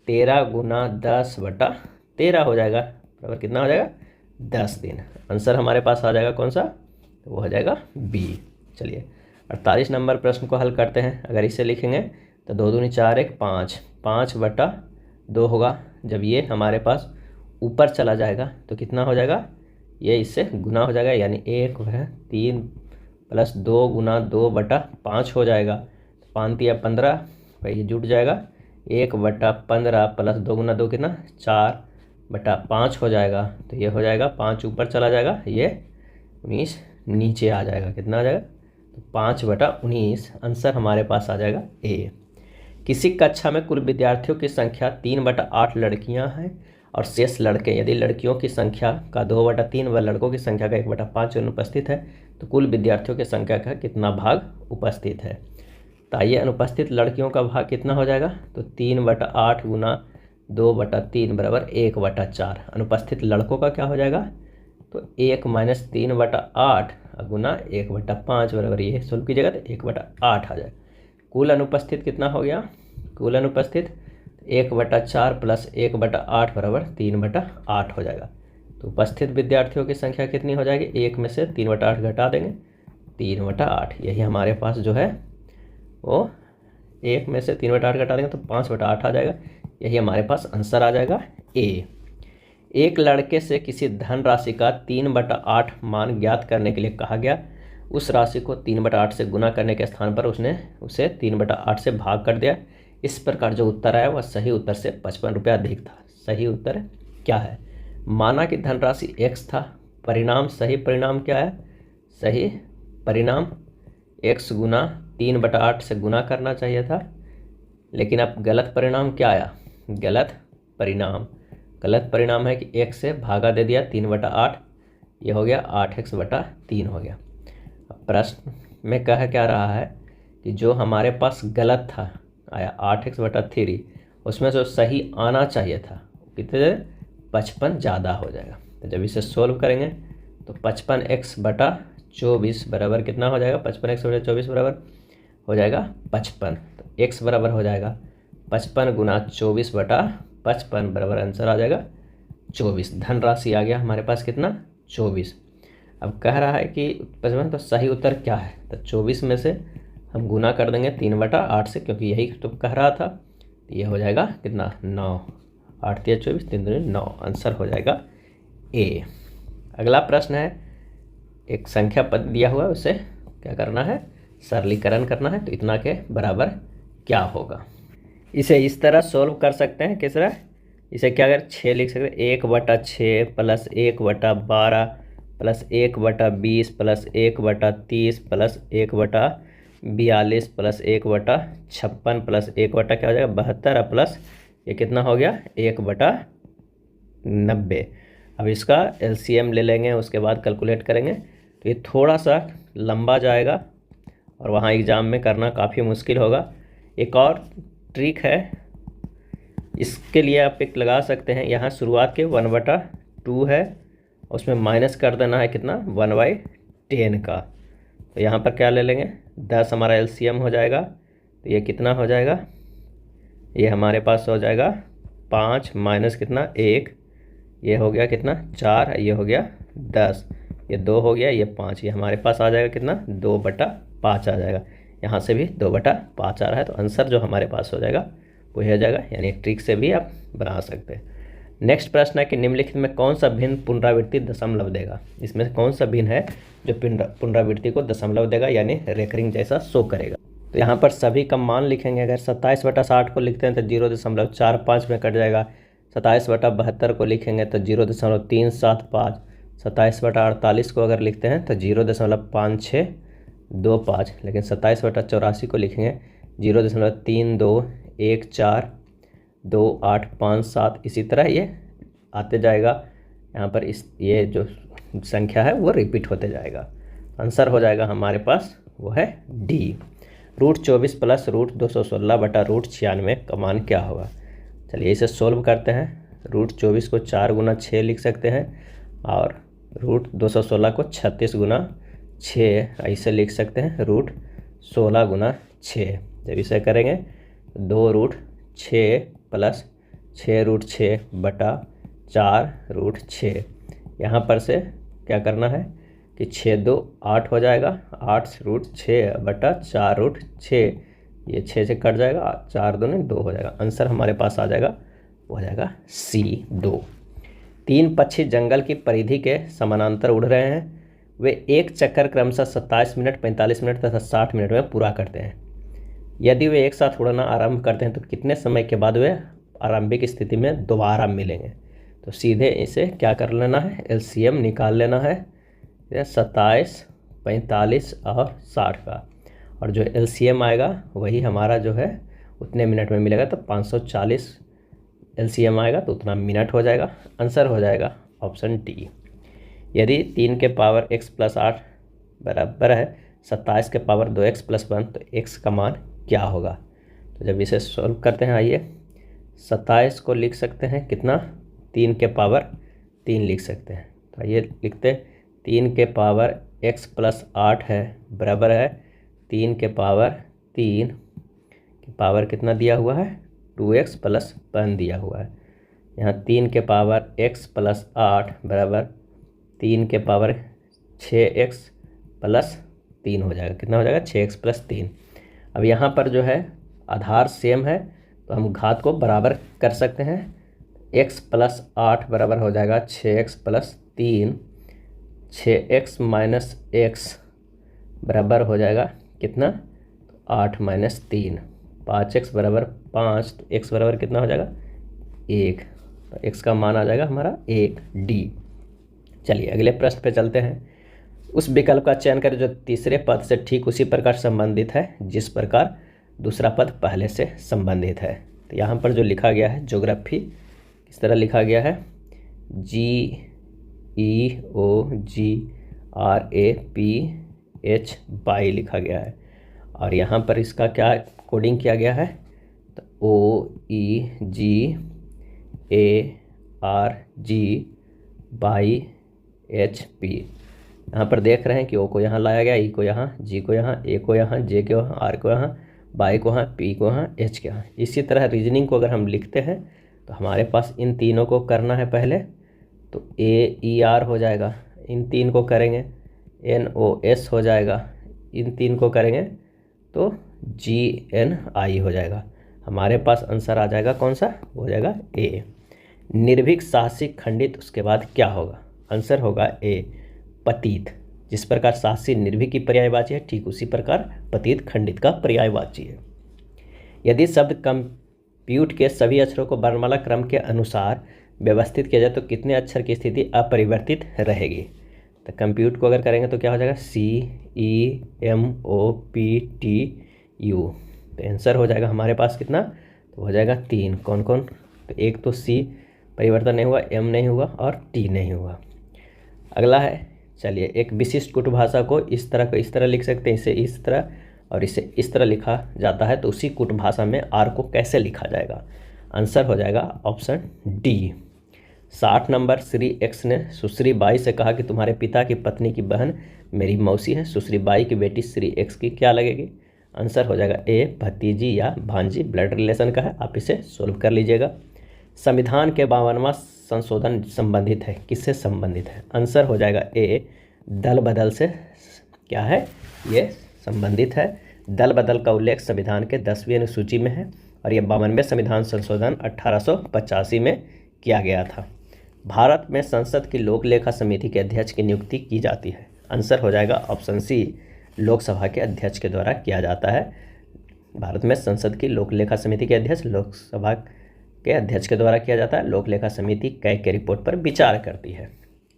13 गुना 10/13 हो जाएगा, बराबर कितना हो जाएगा? 10 दिन। आंसर हमारे पास आ जाएगा कौन सा? तो वो हो जाएगा बी। चलिए 48 नंबर प्रश्न को हल करते हैं। अगर इसे लिखेंगे तो 2 दूनी 4 1 5, 5/2 होगा। जब ये हमारे पास ऊपर चला जाएगा तो कितना हो जाएगा? ये इससे गुना हो जाएगा, यानी 1 है 3 + 2 गुना 2/5 हो जाएगा। 5 या 15, ये जुट जाएगा। 1/15 + 2 गुना 2 कितना? 4/5 हो जाएगा। तो ये हो जाएगा 5 ऊपर चला जाएगा, ये 19 नीचे आ जाएगा। कितना आ जाएगा? तो 5/19। आंसर हमारे पास आ जाएगा ए। किसी कक्षा में कुल विद्यार्थियों की संख्या 3/8 लड़कियां हैं और शेष लड़के। यदि लड़कियों की संख्या का 2/3 व लड़कों की संख्या का 1/5 अनुपस्थित है तो कुल विद्यार्थियों की संख्या का कितना भाग उपस्थित है? तो आइए, अनुपस्थित लड़कियों का भाग कितना हो जाएगा? तो 3/8 गुना 2/3 बराबर 1/4। अनुपस्थित लड़कों का क्या हो जाएगा? तो 1 - 3/8 गुना 1/5 बराबर, ये सोल्व कीजिएगा तो 1/8 आ जाएगा। कुल अनुपस्थित कितना हो गया? कुल अनुपस्थित 1/4 + 1/8 बराबर 3/8 हो जाएगा। तो उपस्थित विद्यार्थियों की संख्या कितनी हो जाएगी, 1 में से 3/8 घटा देंगे, 3/8। यही हमारे पास जो है वो 1 में से 3/8 घटा देंगे तो 5/8 आ जाएगा। यही हमारे पास आंसर आ जाएगा ए। एक लड़के से किसी धन राशि का 3/8 मान ज्ञात करने के लिए कहा गया। उस राशि को 3/8 से गुना करने के स्थान पर उसने उसे 3/8 से भाग कर दिया। इस प्रकार जो उत्तर आया वह सही उत्तर से 55 रुपये अधिक था। सही उत्तर क्या है? माना कि धनराशि x था। परिणाम, सही परिणाम क्या है? सही परिणाम x गुना 3/8 से गुना करना चाहिए था, लेकिन अब गलत परिणाम क्या आया? गलत परिणाम है कि x से भागा दे दिया 3/8, ये हो गया 8x/3 हो गया। अब प्रश्न में कह क्या रहा है कि जो हमारे पास गलत था आया 8x/3, उसमें जो सही आना चाहिए था कितने? 55 ज़्यादा हो जाएगा। तो जब इसे सोल्व करेंगे तो 55x/24 बराबर कितना हो जाएगा? 55x/24 बराबर हो जाएगा 55। तो x बराबर हो जाएगा 55 गुना 24/55 बराबर आंसर आ जाएगा 24। धनराशि आ गया हमारे पास कितना? 24। अब कह रहा है कि 55, तो सही उत्तर क्या है? तो 24 में से हम गुना कर देंगे 3/8 से, क्योंकि यही तो कह रहा था। तो ये हो जाएगा कितना? 9। 8 × 24, 3 × 9, आंसर हो जाएगा ए। अगला प्रश्न है, एक संख्या पद दिया हुआ है, उसे क्या करना है? सरलीकरण करना है। तो इतना के बराबर क्या होगा? इसे इस तरह सोल्व कर सकते हैं। किस तरह? इसे क्या अगर 6 लिख सकते हैं, 1/6 plus 1/12 plus 1/20 plus 1/30 plus 1/42 plus 1/56 plus 1/ क्या हो जाएगा? 72 प्लस ये कितना हो गया? 1/90। अब इसका LCM ले लेंगे, उसके बाद कैलकुलेट करेंगे। तो ये थोड़ा सा लंबा जाएगा और वहाँ एग्ज़ाम में करना काफ़ी मुश्किल होगा। एक और ट्रिक है, इसके लिए आप एक लगा सकते हैं। यहाँ शुरुआत के 1/2 है, उसमें माइनस कर देना है कितना? 1/10 का। तो यहाँ पर क्या ले लेंगे? 10 हमारा LCM हो जाएगा। तो ये कितना हो जाएगा? ये हमारे पास हो जाएगा 5 माइनस कितना? 1, ये हो गया कितना? 4, ये हो गया 10, ये 2 हो गया, ये 5, ये हमारे पास आ जाएगा कितना? 2/5 आ जाएगा। यहाँ से भी 2/5 आ रहा है। तो आंसर जो हमारे पास हो जाएगा वो हो जाएगा, यानी ट्रिक से भी आप बना सकते हैं। नेक्स्ट प्रश्न है कि निम्नलिखित में कौन सा भिन्न पुनरावृत्ति दशमलव देगा? इसमें से कौन सा भिन्न है जो पुनरावृत्ति को दशमलव देगा, यानी रेकरिंग जैसा शो करेगा? तो यहाँ पर सभी का मान लिखेंगे। अगर 27/60 को लिखते हैं तो 0.45 में कट जाएगा। 27/72 को लिखेंगे तो 0.375। 27/48 को अगर लिखते हैं तो 0.5625। लेकिन 27/84 को लिखेंगे 0.32142857। इसी तरह ये आते जाएगा। यहाँ पर ये जो संख्या है वो रिपीट होते जाएगा। आंसर हो जाएगा हमारे पास वो है डी। √24 प्लस √216/√96 का मान क्या होगा? चलिए इसे सोल्व करते हैं। √24 को 4 × 6 लिख सकते हैं और √216 को 36 × 6 ऐसे लिख सकते हैं। √16 × 6 जब इसे करेंगे 2√6 प्लस 6√6/4√6। यहाँ पर से क्या करना है कि 6 2 8 हो जाएगा। 8√6/4√6, ये 6 से कट जाएगा, 4 2 2 हो जाएगा। आंसर हमारे पास आ जाएगा वो हो जाएगा C 2। 3 पक्षी जंगल की परिधि के समानांतर उड़ रहे हैं। वे एक चक्कर क्रमशः 27 मिनट, 45 मिनट तथा 60 मिनट में पूरा करते हैं। यदि वे एक साथ उड़ना आरंभ करते हैं तो कितने समय के बाद वे आरंभिक स्थिति में दोबारा मिलेंगे? तो सीधे इसे क्या कर लेना है? LCM निकाल लेना है 27, 45 और 60 का, और जो LCM आएगा वही हमारा जो है उतने मिनट में मिलेगा। तो 540 LCM आएगा तो उतना मिनट हो जाएगा। आंसर हो जाएगा ऑप्शन डी। यदि 3 के पावर x + 8 बराबर है 27 के पावर 2x + 1 तो x का मान क्या होगा? तो जब इसे सॉल्व करते हैं, आइए 27 को लिख सकते हैं कितना? 3 के पावर 3 लिख सकते हैं। तो आइए लिखते हैं 3 के पावर x + 8 है बराबर है 3 के पावर 3 की पावर कितना दिया हुआ है? 2x + 1 दिया हुआ है। यहाँ 3 के पावर x प्लस 8 बराबर 3 के पावर 6x प्लस 3 हो जाएगा। कितना हो जाएगा? 6x plus 3। अब यहाँ पर जो है आधार सेम है तो हम घात को बराबर कर सकते हैं। x प्लस 8 बराबर हो जाएगा 6x plus 3। 6x minus x बराबर हो जाएगा कितना? 8 माइनस 3। 5x बराबर 5, तो x बराबर कितना हो जाएगा? 1। तो x का मान आ जाएगा हमारा 1 D। चलिए अगले प्रश्न पे चलते हैं। उस विकल्प का चयन करें जो तीसरे पद से ठीक उसी प्रकार संबंधित है जिस प्रकार दूसरा पद पहले से संबंधित है। तो यहाँ पर जो लिखा गया है ज्योग्राफी, किस तरह लिखा गया है? GEOGRAPH बाई लिखा गया है। और यहाँ पर इसका क्या कोडिंग किया गया है? तो OEGARG/HP। यहाँ पर देख रहे हैं कि O को यहाँ लाया गया, E को यहाँ, G को यहाँ, A को यहाँ, J को यहाँ, R को यहाँ, बाई को यहाँ, P को यहाँ, H को यहाँ। इसी तरह रीजनिंग को अगर हम लिखते हैं तो हमारे पास इन तीनों को करना है पहले, तो AER हो जाएगा, इन तीन को करेंगे NOS हो जाएगा, इन तीन को करेंगे तो GNI हो जाएगा। हमारे पास आंसर आ जाएगा कौन सा? हो जाएगा A। निर्भीक, साहसी, खंडित, उसके बाद क्या होगा? आंसर होगा A पतित। जिस प्रकार साहसी निर्भीक की पर्यायवाची है ठीक उसी प्रकार पतित खंडित का पर्यायवाची है। यदि शब्द कंप्यूट के सभी अक्षरों को वर्णमाला क्रम के अनुसार व्यवस्थित किया जाए तो कितने अक्षर की स्थिति अपरिवर्तित रहेगी? तो कंप्यूट को अगर करेंगे तो क्या हो जाएगा? CEMOPTU। तो आंसर हो जाएगा हमारे पास कितना? तो हो जाएगा 3। कौन कौन? तो एक तो C परिवर्तन नहीं हुआ, M नहीं हुआ और T नहीं हुआ। अगला है, चलिए, एक विशिष्ट कुट भाषा को इस तरह लिख सकते हैं, इसे इस तरह और इसे इस तरह लिखा जाता है, तो उसी कुट भाषा में R को कैसे लिखा जाएगा? आंसर हो जाएगा option D। 60 number, Shri X ने सुश्री बाई से कहा कि तुम्हारे पिता की पत्नी की बहन मेरी मौसी है। सुश्री बाई की बेटी श्री X की क्या लगेगी? आंसर हो जाएगा A भतीजी या भांजी, ब्लड रिलेशन का है। आप इसे सोल्व कर लीजिएगा। संविधान के 52वां संशोधन संबंधित है, किससे संबंधित है? आंसर हो जाएगा A दल बदल से। क्या है? ये संबंधित है। दल बदल का उल्लेख संविधान के 10वीं अनुसूची में है और यह 52वें संविधान संशोधन 1885 में किया गया था। भारत में संसद की लोक लेखा समिति के अध्यक्ष की नियुक्ति की जाती है। आंसर हो जाएगा ऑप्शन C लोकसभा के अध्यक्ष के द्वारा किया जाता है। भारत में संसद की लोक लेखा समिति के अध्यक्ष लोकसभा के अध्यक्ष के द्वारा किया जाता है। लोक लेखा समिति कै के रिपोर्ट पर विचार करती है।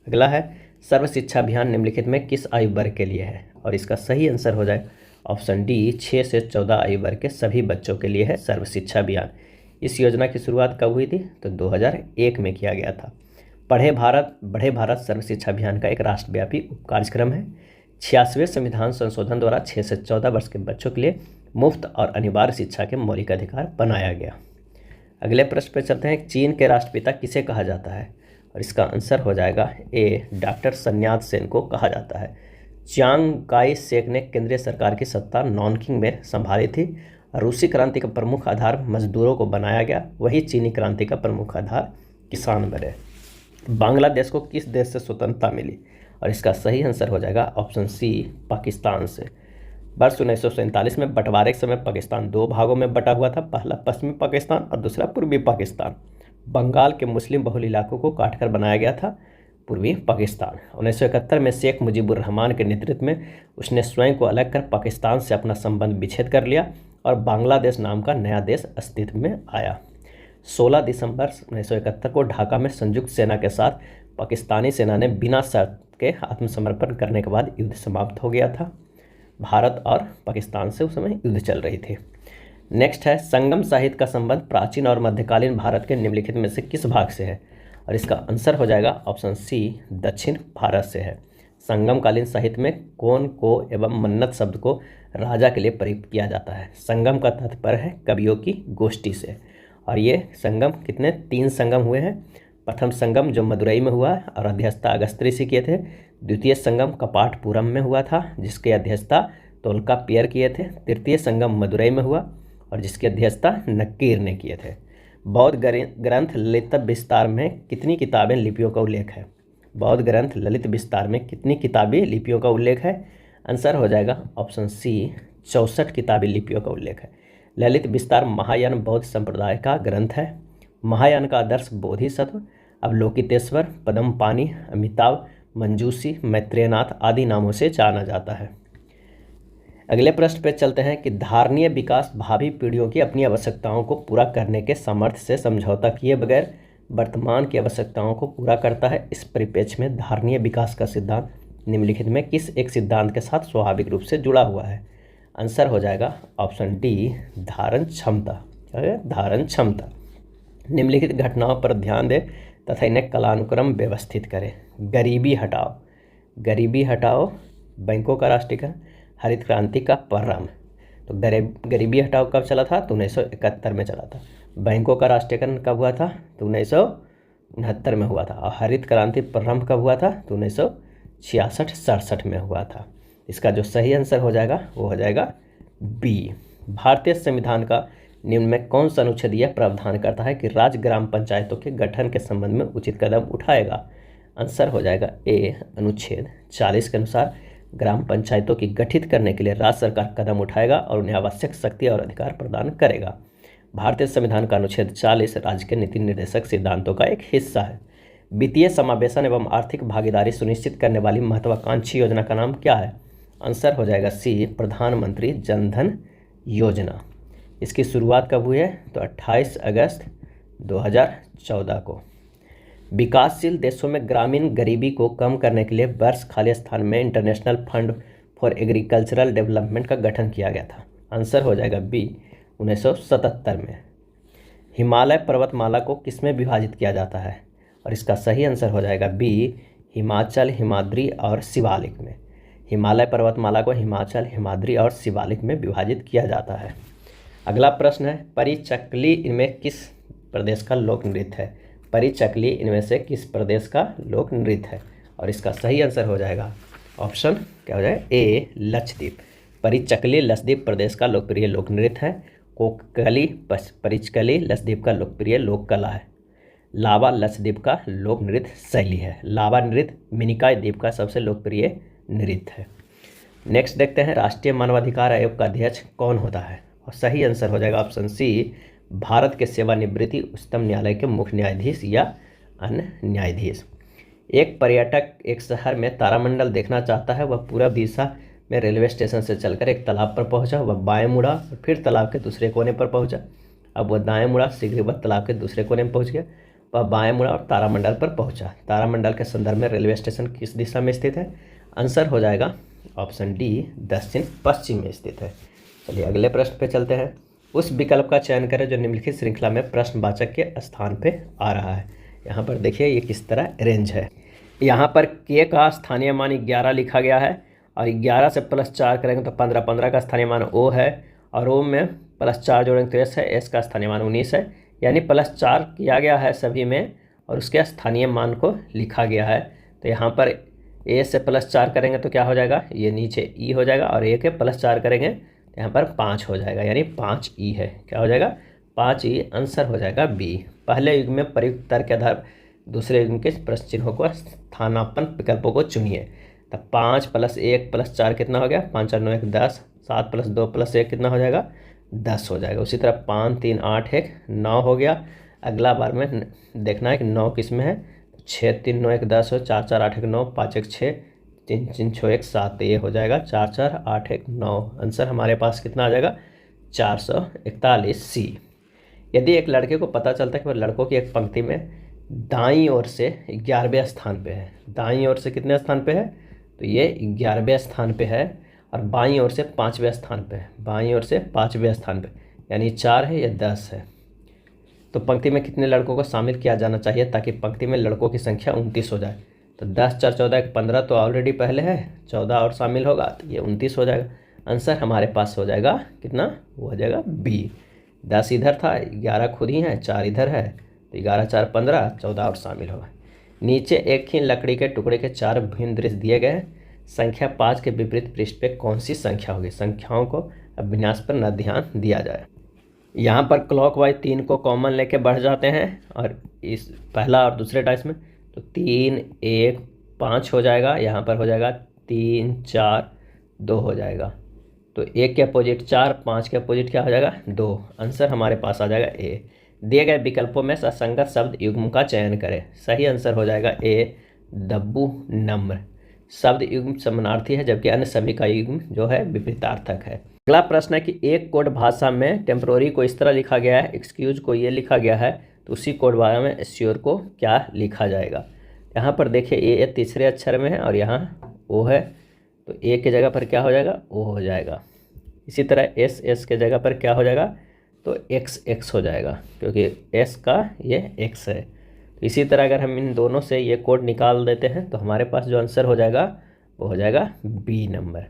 अगला है, सर्व शिक्षा अभियान निम्नलिखित में किस आयु वर्ग के लिए है? और इसका सही आंसर हो जाए ऑप्शन D 6 से 14 आयु वर्ग के सभी बच्चों के लिए है सर्व शिक्षा अभियान। इस योजना की शुरुआत कब हुई थी? तो 2001 में किया गया था। पढ़े भारत बढ़े भारत सर्व शिक्षा अभियान का एक राष्ट्रव्यापी कार्यक्रम है। 86वें संविधान संशोधन द्वारा 6 से 14 वर्ष के बच्चों के लिए मुफ्त और अनिवार्य शिक्षा के मौलिक अधिकार बनाया गया। अगले प्रश्न पर चलते हैं। चीन के राष्ट्रपिता किसे कहा जाता है? और इसका आंसर हो जाएगा A डॉक्टर सन्यात सेन को कहा जाता है। चियांग काई शेक ने केंद्रीय सरकार की सत्ता नॉनकिंग में संभाली थी। रूसी क्रांति का प्रमुख आधार मजदूरों को बनाया गया, वही चीनी क्रांति का प्रमुख आधार किसान बने। बांग्लादेश को किस देश से स्वतंत्रता मिली? और इसका सही आंसर हो जाएगा ऑप्शन C पाकिस्तान से। वर्ष 1947 में बंटवारे के समय पाकिस्तान 2 भागों में बटा हुआ था, पहला पश्चिमी पाकिस्तान और दूसरा पूर्वी पाकिस्तान। बंगाल के मुस्लिम बहुल इलाकों को काटकर बनाया गया था पूर्वी पाकिस्तान। 1971 में शेख मुजीबुर रहमान के नेतृत्व में उसने स्वयं को अलग कर पाकिस्तान से अपना संबंध विच्छेद कर लिया और बांग्लादेश नाम का नया देश अस्तित्व में आया। 16 दिसंबर 1971 को ढाका में संयुक्त सेना के साथ पाकिस्तानी सेना ने बिना शर्त के आत्मसमर्पण करने के बाद युद्ध समाप्त हो गया था। भारत और पाकिस्तान से उस समय युद्ध चल रही थी। नेक्स्ट है, संगम साहित्य का संबंध प्राचीन और मध्यकालीन भारत के निम्नलिखित में से किस भाग से है? और इसका आंसर हो जाएगा ऑप्शन C दक्षिण भारत से है। संगमकालीन साहित्य में कौन को एवं मन्नत शब्द को राजा के लिए प्रयुक्त किया जाता है? संगम का तात्पर्य है कवियों की गोष्ठी से। और ये संगम कितने 3 संगम हुए हैं। प्रथम संगम जो मदुरई में हुआ और अध्यक्षता अगस्त्य ऋषि किए थे। द्वितीय संगम कपाटपुरम में हुआ था जिसके अध्यक्षता तोलकाप्पियर किए थे। तृतीय संगम मदुरई में हुआ और जिसकी अध्यक्षता नक्कीर ने किए थे। बौद्ध ग्रंथ ललित विस्तार में कितनी किताबें लिपियों का उल्लेख है? बौद्ध ग्रंथ ललित विस्तार में कितनी किताबी लिपियों का उल्लेख है? आंसर हो जाएगा ऑप्शन सी 64 किताबी लिपियों का उल्लेख है। ललित विस्तार महायान बौद्ध संप्रदाय का ग्रंथ है। महायान का आदर्श बोधिसत्व, अवलोकितेश्वर, पद्मपाणि, अमिताभ, मंजूषी, मैत्रेयनाथ आदि नामों से जाना जाता है। अगले प्रश्न पे चलते हैं कि धारणीय विकास भावी पीढ़ियों की अपनी आवश्यकताओं को पूरा करने के सामर्थ्य से समझौता किए बगैर वर्तमान की आवश्यकताओं को पूरा करता है। इस परिप्रेक्ष्य में धारणीय विकास का सिद्धांत निम्नलिखित में किस एक सिद्धांत के साथ स्वाभाविक रूप से जुड़ा हुआ है? आंसर हो जाएगा ऑप्शन डी धारण क्षमता। धारण क्षमता। निम्नलिखित घटनाओं पर ध्यान दें तथा इन्हें कालानुक्रम व्यवस्थित करें। गरीबी हटाओ, गरीबी हटाओ, बैंकों का राष्ट्रीयकरण, हरित क्रांति का प्रारंभ। तो गरीबी हटाओ कब चला था? तो 1971 में चला था। बैंकों का राष्ट्रीयकरण कब हुआ था? तो 1969 में हुआ था। और हरित क्रांति प्रारंभ कब हुआ था? तो 1966-67 में हुआ था। इसका जो सही आंसर हो जाएगा वो हो जाएगा बी। भारतीय संविधान का निम्न में कौन सा अनुच्छेद यह प्रावधान करता है कि राज्य ग्राम पंचायतों के गठन के संबंध में उचित कदम उठाएगा? आंसर हो जाएगा ए अनुच्छेद 40 के अनुसार ग्राम पंचायतों की गठित करने के लिए राज्य सरकार कदम उठाएगा और उन्हें आवश्यक शक्ति और अधिकार प्रदान करेगा। भारतीय संविधान का अनुच्छेद 40 राज्य के नीति निर्देशक सिद्धांतों का एक हिस्सा है। वित्तीय समावेशन एवं आर्थिक भागीदारी सुनिश्चित करने वाली महत्वाकांक्षी योजना का नाम क्या है? आंसर हो जाएगा सी प्रधानमंत्री जन धन योजना। इसकी शुरुआत कब हुई है? तो 28 अगस्त 2014 को। विकासशील देशों में ग्रामीण गरीबी को कम करने के लिए वर्ष खाली स्थान में international fund for agricultural development का गठन किया गया था। आंसर हो जाएगा बी 1977 में। हिमालय पर्वतमाला को किसमें विभाजित किया जाता है? और इसका सही आंसर हो जाएगा बी हिमाचल, हिमाद्री और शिवालिक में। हिमालय पर्वतमाला को हिमाचल, हिमाद्री और शिवालिक में विभाजित किया जाता है। अगला प्रश्न है परिचकली इनमें किस प्रदेश का लोक नृत्य है? परिचकली इनमें से किस प्रदेश का लोक नृत्य है? और इसका सही आंसर हो जाएगा ऑप्शन क्या हो जाएगा ए लक्षद्वीप। परिचकली लक्षद्वीप प्रदेश का लोकप्रिय लोक नृत्य है। कोकली परिचकली लक्षद्वीप का लोकप्रिय लोक कला है। लावा लक्षद्वीप का लोक नृत्य शैली है। लावा नृत्य मिनिकॉय द्वीप का सबसे लोकप्रिय नृत्य है। नेक्स्ट देखते हैं राष्ट्रीय मानवाधिकार आयोग का अध्यक्ष कौन होता है? और सही आंसर हो जाएगा ऑप्शन सी भारत के सेवानिवृत्ति उच्चतम न्यायालय के मुख्य न्यायाधीश या अन्य न्यायाधीश। एक पर्यटक एक शहर में तारामंडल देखना चाहता है। वह पूरब दिशा में रेलवे स्टेशन से चलकर एक तालाब पर पहुंचा। वह बाएं मुड़ा और फिर तालाब के दूसरे कोने पर पहुंचा। अब वह दाएं मुड़ा, शीघ्र ही वह तालाब के दूसरे कोने में पहुंच गया। वह बाएं मुड़ा और तारामंडल पर पहुंचा। तारामंडल के संदर्भ में रेलवे स्टेशन किस दिशा में स्थित है? आंसर हो जाएगा ऑप्शन डी दक्षिण पश्चिम में स्थित है। चलिए अगले प्रश्न पे चलते हैं। उस विकल्प का चयन करें जो निम्नलिखित श्रृंखला में प्रश्नवाचक के स्थान पे आ रहा है। यहाँ पर देखिए ये किस तरह अरेंज है। यहाँ पर के का स्थानीय मान 11 लिखा गया है और 11 से +4 करेंगे तो 15, 15 का स्थानीय मान ओ है और ओ में +4 जोड़ेंगे तो एस है, एस का स्थानीय मान 19 है। यानी +4 किया गया है सभी में और उसके स्थानीय मान को लिखा गया है। तो यहाँ पर ए से +4 करेंगे तो क्या हो जाएगा? ये नीचे ई हो जाएगा और ए के +4 करेंगे तो यहाँ पर 5 हो जाएगा, यानी 5 ई है। क्या हो जाएगा? 5 ई। आंसर हो जाएगा बी। पहले युग में प्रयुक्त तर्क के आधार दूसरे युग के प्रश्न चिन्हों को स्थानापन्न विकल्पों को चुनिए। तब 5 + 1 + 4 कितना हो गया? 5 और 9 1 10। 7 + 2 + 1 कितना हो जाएगा? 10 हो जाएगा। उसी तरह 5 3 8 1 9 हो गया। अगला बार में देखना है कि 9 किस में है। 6 3 9 1 10 हो। 4 4 8 1 9, 5 1 6, 3 3 6 1 7। तो ये हो जाएगा 4 4 8 1 9। आंसर हमारे पास कितना आ जाएगा? 441 सी। यदि एक लड़के को पता चलता है कि वह लड़कों की एक पंक्ति में दाईं ओर से 11वें स्थान पे है। दाईं ओर से कितने स्थान पे है? तो ये 11वें स्थान पे है और बाईं ओर से 5वें स्थान पे है। बाईं ओर से 5वें स्थान पे, यानी 4 है या 10 है। तो पंक्ति में कितने लड़कों को शामिल किया जाना चाहिए ताकि पंक्ति में लड़कों की संख्या 29 हो जाए? तो 10 4 14 15 तो ऑलरेडी पहले है, 14 और शामिल होगा तो ये 29 हो जाएगा। आंसर हमारे पास हो जाएगा कितना? वो हो जाएगा बी। 10 इधर था, 11 खुद ही है, 4 इधर है, तो 11 4 15, 14 और शामिल होगा। नीचे एक ही लकड़ी के टुकड़े के 4 भिन्न दृश्य दिए गए हैं। संख्या 5 के विपरीत पृष्ठ पे कौन सी संख्या होगी? संख्याओं को अब विन्यास पर न ध्यान दिया जाए। यहाँ पर क्लॉकवाइज 3 को कॉमन लेके बढ़ जाते हैं और इस पहला और दूसरे टाइप्स में, तो 3 1 5 हो जाएगा, यहाँ पर हो जाएगा 3 4 2 हो जाएगा। तो 1 के अपोजिट 4, 5 के अपोजिट क्या हो जाएगा 2। आंसर हमारे पास आ जाएगा ए। दिए गए विकल्पों में ससंगत शब्द युग्म का चयन करें। सही आंसर हो जाएगा ए, दब्बू नम्र। शब्द युग्म समानार्थी है जबकि अन्य सभी का युग्म जो है विपरीतार्थक है। अगला प्रश्न है कि एक कोड भाषा में टेम्पोररी को इस तरह लिखा गया है, एक्सक्यूज को ये लिखा गया है, तो उसी कोड भाषा में एश्योर को क्या लिखा जाएगा। यहाँ पर देखिए ए तीसरे अक्षर में है और यहाँ ओ है, तो ए के जगह पर क्या हो जाएगा ओ हो जाएगा। इसी तरह एस के जगह पर क्या हो जाएगा, तो एक्स हो जाएगा क्योंकि एस का ये एक्स है। तो इसी तरह अगर हम इन दोनों से ये कोड निकाल देते हैं तो हमारे पास जो आंसर हो जाएगा वो हो जाएगा बी नंबर।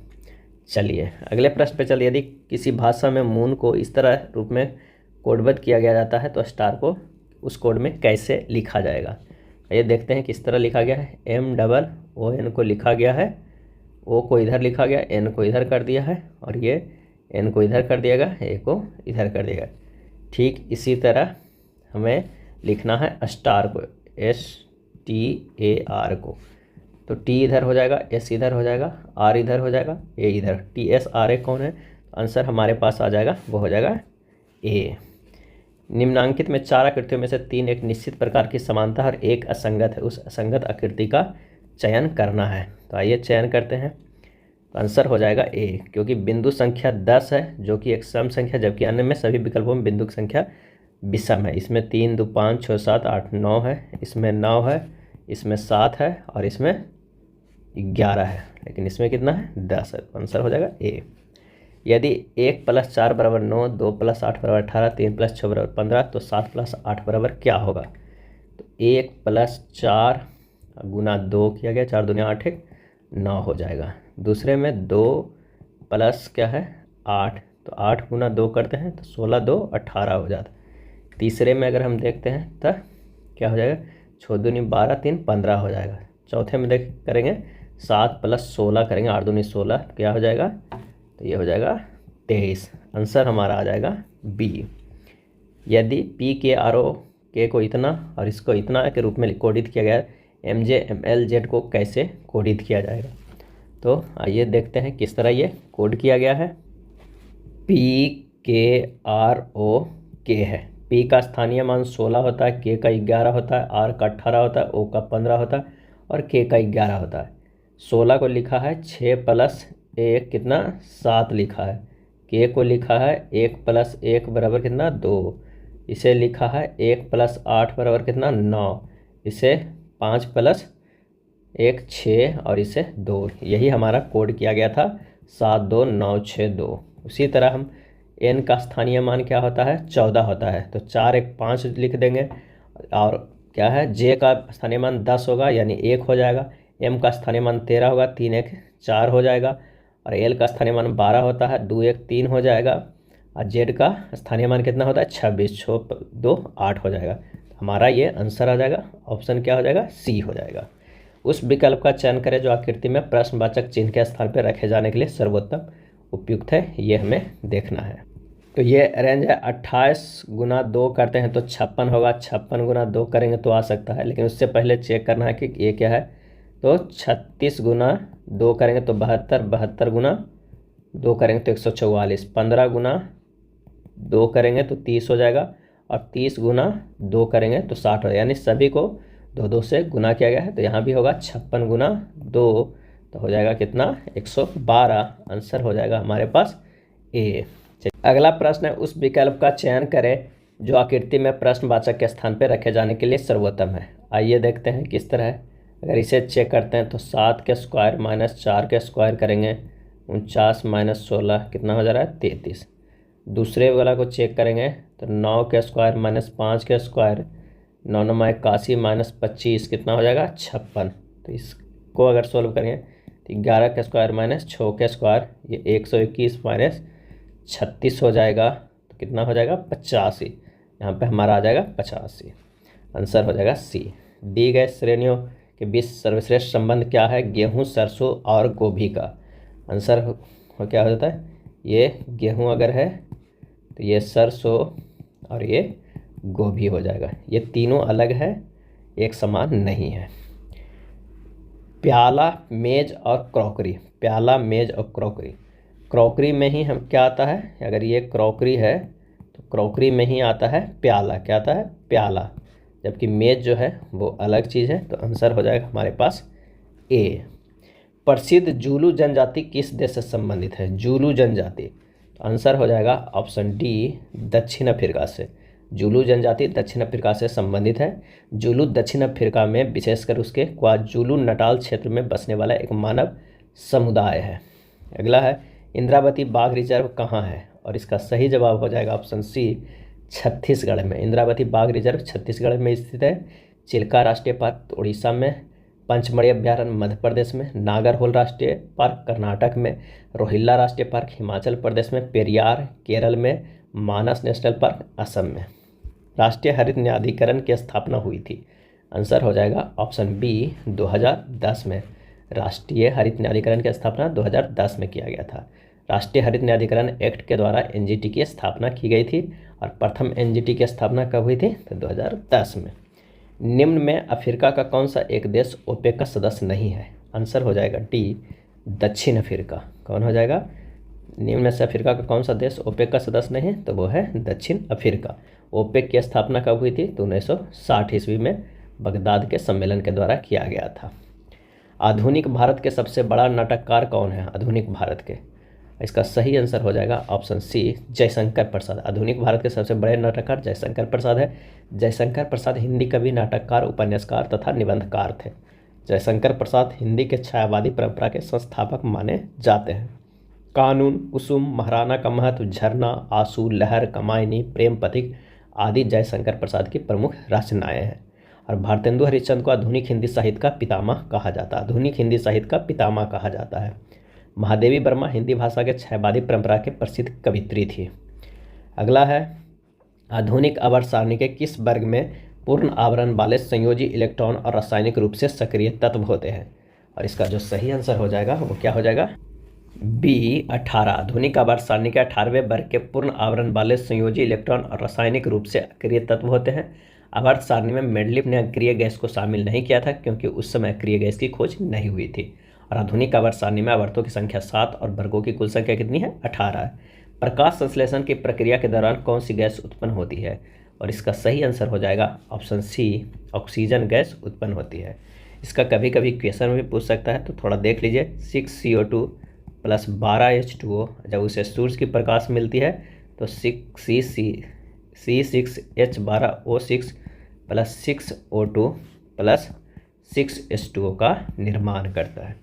चलिए अगले प्रश्न पे चलिए। यदि किसी भाषा में मून को इस तरह रूप में कोडबद्ध किया गया जाता है तो स्टार को उस कोड में कैसे लिखा जाएगा। ये देखते हैं किस तरह लिखा गया है। MOON को लिखा गया है, ओ को इधर लिखा गया, एन को इधर कर दिया है और ये एन को इधर कर दिएगा, ए को इधर कर दिएगा। ठीक इसी तरह हमें लिखना है स्टार को, STAR को, तो टी इधर हो जाएगा, एस इधर हो जाएगा, आर इधर हो जाएगा, ए इधर। TSRA कौन है, आंसर हमारे पास आ जाएगा वो हो जाएगा ए। निम्नांकित में 4 आकृतियों में से 3 एक निश्चित प्रकार की समानता और एक असंगत है, उस असंगत आकृति का चयन करना है। तो आइए चयन करते हैं। तो आंसर हो जाएगा ए, क्योंकि बिंदु संख्या 10 है जो कि एक सम संख्या, जबकि अन्य में सभी विकल्पों में बिंदु संख्या विषम है। इसमें 3 2 5 6 7 8 9 है, इसमें 9 है, इसमें 7 है और इसमें 11 है, लेकिन इसमें कितना है 10 है। तो आंसर हो जाएगा ए। यदि 1 + 4 = 9, 2 + 8 = 18, 3 + 6 = 15, तो 7 + 8 बराबर क्या होगा। तो 1 + 4 × 2 किया गया, 4 दूनी 8 1 9 हो जाएगा। दूसरे में 2 प्लस क्या है 8, तो 8 × 2 करते हैं तो 16 2 18 हो जाता है। तीसरे में अगर हम देखते हैं तो क्या हो जाएगा, 6 दूनी 12 3 15 हो जाएगा। चौथे में देख करेंगे 7 + 16 करेंगे, 8 दूनी 16, क्या हो जाएगा, तो ये हो जाएगा 23। आंसर हमारा आ जाएगा बी। यदि PKROK को इतना और इसको इतना के रूप में कोडित किया गया है, MJMLZ को कैसे कोडित किया जाएगा। तो आइए देखते हैं किस तरह ये कोड किया गया है। PKROK है। P का स्थानीय मान 16 होता है, K का 11 होता है, R का 18 होता है, O का 15 होता है और K का 11 होता है। 16 को लिखा है 6 + 1 कितना 7 लिखा है। K को लिखा है 1 + 1 बराबर कितना 2। इसे लिखा है 1 + 8 बराबर कितना 9। इसे 5 + 1 6 और इसे 2। यही हमारा कोड किया गया था 7 2 9 6 2। उसी तरह हम n का स्थानीय मान क्या होता है 14 होता है, तो 4 1 5 लिख देंगे। और क्या है j का स्थानीय मान 10 होगा यानी 1 हो जाएगा। m का स्थानीय मान 13 होगा, 3 1 4 हो जाएगा। और l का स्थानीय मान 12 होता है, 2 1 3 हो जाएगा। और z का स्थानीय मान कितना होता है 26, 6 2 8 हो जाएगा। हमारा ये आंसर आ जाएगा, ऑप्शन क्या हो जाएगा सी हो जाएगा। उस विकल्प का चयन करें जो आकृति में प्रश्नवाचक चिन्ह के स्थान पर रखे जाने के लिए सर्वोत्तम उपयुक्त है, ये हमें देखना है। तो ये रेंज है 28 × 2 करते हैं तो 56 होगा, 56 × 2 करेंगे तो आ सकता है, लेकिन उससे पहले चेक करना है कि ये क्या है। तो 36 × 2 करेंगे तो 72, 72 × 2 करेंगे तो 144, 15 × 2 करेंगे तो 30 हो जाएगा और 30 × 2 करेंगे तो 60 हो जाएगा, यानी सभी को 2 2 से गुना किया गया है। तो यहाँ भी होगा 56 × 2, तो हो जाएगा कितना 112। आंसर हो जाएगा हमारे पास ए। अगला प्रश्न है उस विकल्प का चयन करें जो आकृति में प्रश्नवाचक के स्थान पर रखे जाने के लिए सर्वोत्तम है। आइए देखते हैं किस तरह है। अगर इसे चेक करते हैं तो 7 के स्क्वायर - 4 के स्क्वायर करेंगे 49 - 16 कितना हो जा रहा है 33। दूसरे वाला को चेक करेंगे तो 9 के स्क्वायर - 5 के स्क्वायर 9 9 81 - 25 कितना हो जाएगा 56। तो इसको अगर सोल्व करेंगे तो 11 के स्क्वायर - 6 के स्क्वायर ये 121 - 36 हो जाएगा, तो कितना हो जाएगा 85। यहाँ पे हमारा आ जाएगा 85। आंसर हो जाएगा सी। दी गए श्रेणियों के बीच सर्वश्रेष्ठ संबंध क्या है, गेहूं, सरसों और गोभी का। आंसर क्या हो जाता है, ये गेहूं अगर है तो ये सरसों और ये गोभी हो जाएगा। ये तीनों अलग है, एक समान नहीं है। प्याला, मेज और क्रॉकरी। प्याला, मेज और क्रॉकरी। क्रॉकरी में ही हम क्या आता है, अगर ये क्रॉकरी है तो क्रॉकरी में ही आता है प्याला। क्या आता है, प्याला। जबकि मेज जो है वो अलग चीज़ है, तो आंसर हो जाएगा हमारे पास ए। प्रसिद्ध जूलू जनजाति किस देश से संबंधित है। जूलू जनजाति, तो आंसर हो जाएगा ऑप्शन डी, दक्षिण अफ्रीका से। जूलू जनजाति दक्षिण अफ्रीका से संबंधित है। जूलू दक्षिण अफ्रीका में विशेषकर उसके क्वाजुलू नटाल क्षेत्र में बसने वाला एक मानव समुदाय है। अगला है, इंद्रावती बाघ रिजर्व कहाँ है, और इसका सही जवाब हो जाएगा ऑप्शन सी, छत्तीसगढ़ में। इंद्रावती बाघ रिजर्व छत्तीसगढ़ में स्थित है। चिल्का राष्ट्रीय पार्क उड़ीसा में, पंचमढ़ी अभ्यारण्य मध्य प्रदेश में, नागरहोल राष्ट्रीय पार्क कर्नाटक में, रोहिल्ला राष्ट्रीय पार्क हिमाचल प्रदेश में, पेरियार केरल में, मानस नेशनल पार्क असम में। राष्ट्रीय हरित न्यायाधिकरण की स्थापना हुई थी। आंसर हो जाएगा ऑप्शन बी, 2010 में। राष्ट्रीय हरित न्यायाधिकरण की स्थापना 2010 में किया गया था। राष्ट्रीय हरित न्यायाधिकरण एक्ट के द्वारा एनजीटी की स्थापना की गई थी, और प्रथम एनजीटी की स्थापना कब हुई थी, तो 2010 में। निम्न में अफ्रीका का कौन सा एक देश ओपेक का सदस्य नहीं है। आंसर हो जाएगा डी, दक्षिण अफ्रीका। कौन हो जाएगा, निम्न में से अफ्रीका का कौन सा देश ओपेक का सदस्य नहीं है, तो वो है दक्षिण अफ्रीका। ओपेक की स्थापना कब हुई थी, तो 1960 ईस्वी में बगदाद के सम्मेलन के द्वारा किया गया था। आधुनिक भारत के सबसे बड़ा नाटककार कौन है, आधुनिक भारत के। इसका सही आंसर हो जाएगा ऑप्शन सी, जयशंकर प्रसाद। आधुनिक भारत के सबसे बड़े नाटककार जयशंकर प्रसाद है। जयशंकर प्रसाद हिंदी कवि, नाटककार, उपन्यासकार तथा निबंधकार थे। जयशंकर प्रसाद हिंदी के छायावादी परंपरा के संस्थापक माने जाते हैं। कानून, कुसुम, महाराणा का महत्व, झरना, आंसू, लहर, कमायनी, प्रेम पथिक आदि जयशंकर प्रसाद की प्रमुख रचनाएं हैं। और भारतेंदु हरिश्चंद्र को आधुनिक हिंदी साहित्य का पितामह कहा जाता है। आधुनिक हिंदी साहित्य का पितामह कहा जाता है। महादेवी वर्मा हिंदी भाषा के छायावादी परंपरा के प्रसिद्ध कवित्री थी। अगला है, आधुनिक आवर्त सारणी के किस वर्ग में पूर्ण आवरण वाले संयोजी इलेक्ट्रॉन और रासायनिक रूप से सक्रिय तत्व होते हैं। और इसका जो सही आंसर हो जाएगा वो क्या हो जाएगा, बी, 18। आधुनिक आवर्त सारणी के 18वें वर्ग के पूर्ण आवरण वाले संयोजी इलेक्ट्रॉन और रासायनिक रूप से अक्रिय तत्व होते हैं। आवर्त सारणी में मेंडलीव ने अक्रिय गैस को शामिल नहीं किया था, क्योंकि उस समय अक्रिय गैस की खोज नहीं हुई थी। और आधुनिक आवर्त सारणी में आवर्तों की संख्या 7 और वर्गों की कुल संख्या कितनी है, 18 है। प्रकाश संश्लेषण की प्रक्रिया के दौरान कौन सी गैस उत्पन्न होती है, और इसका सही आंसर हो जाएगा ऑप्शन सी, ऑक्सीजन गैस उत्पन्न होती है। इसका कभी कभी क्वेश्चन भी पूछ सकता है, तो थोड़ा देख लीजिए। 6CO2 प्लस 12H2O, जब उसे सूर्य की प्रकाश मिलती है तो C6H12O6 plus 6O2 plus 6H2O का निर्माण करता है।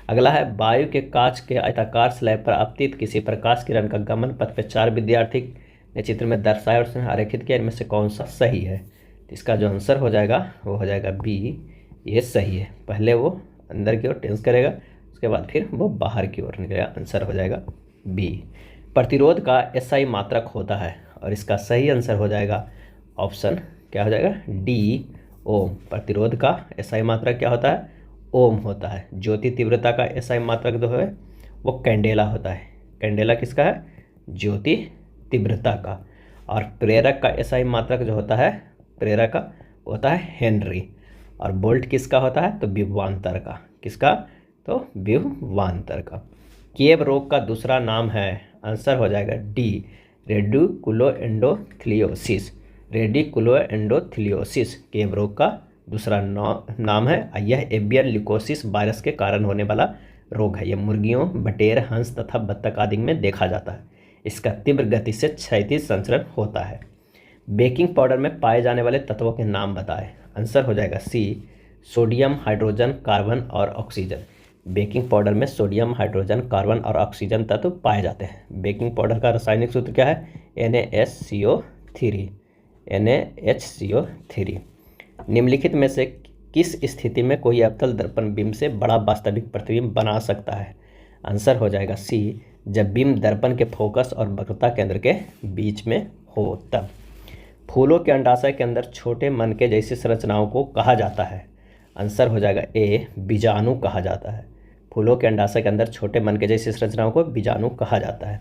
अगला है, वायु के कांच के आयताकार स्लैब पर आपतित किसी प्रकाश किरण का गमन पथ पे 4 विद्यार्थी ने चित्र में दर्शाया और उसने आरेखित किया, इनमें से कौन सा सही है। तो इसका जो आंसर हो जाएगा वो हो जाएगा बी, ये सही है। पहले वो अंदर की ओर टेंस करेगा, उसके बाद फिर वो बाहर की ओर निकलेगा। आंसर हो जाएगा बी। प्रतिरोध का एसआई मात्रक होता है, और इसका सही आंसर हो जाएगा ऑप्शन क्या हो जाएगा, डी, ओम। प्रतिरोध का एसआई मात्रक क्या होता है, ओम होता है। ज्योति तीव्रता का एसआई मात्रक जो है वो कैंडेला होता है। कैंडेला किसका है, ज्योति तीव्रता का। और प्रेरक का एसआई मात्रक जो होता है प्रेरक का होता है हेनरी। और बोल्ट किसका होता है, तो विभवांतर का। किसका, तो विभवांतर का। केव रोग का दूसरा नाम है, आंसर हो जाएगा डी, रेडिकुलोएंडोथेलियोसिस। रेडिकुलोएंडोथेलियोसिस केव रोग का दूसरा नाम है। यह एवियन ल्यूकोसिस वायरस के कारण होने वाला रोग है। यह मुर्गियों, बटेर, हंस तथा बत्तख आदि में देखा जाता है। इसका तीव्र गति से क्षैतिज संचरण होता है। बेकिंग पाउडर में पाए जाने वाले तत्वों के नाम बताएं। आंसर हो जाएगा सी, सोडियम, हाइड्रोजन, कार्बन और ऑक्सीजन। बेकिंग पाउडर में सोडियम, हाइड्रोजन, कार्बन और ऑक्सीजन तत्व पाए जाते हैं। बेकिंग पाउडर का रासायनिक सूत्र क्या है, NaHCO3। निम्नलिखित में से किस स्थिति में कोई अवतल दर्पण बिंब से बड़ा वास्तविक प्रतिबिंब बना सकता है। आंसर हो जाएगा सी, जब बिंब दर्पण के फोकस और वक्रता केंद्र के बीच में हो तब। फूलों के अंडाशय के अंदर छोटे मन के जैसी संरचनाओं को कहा जाता है। आंसर हो जाएगा ए, बीजाणु कहा जाता है। फूलों के अंडाशय के अंदर छोटे मन के जैसी संरचनाओं को बीजाणु कहा जाता है।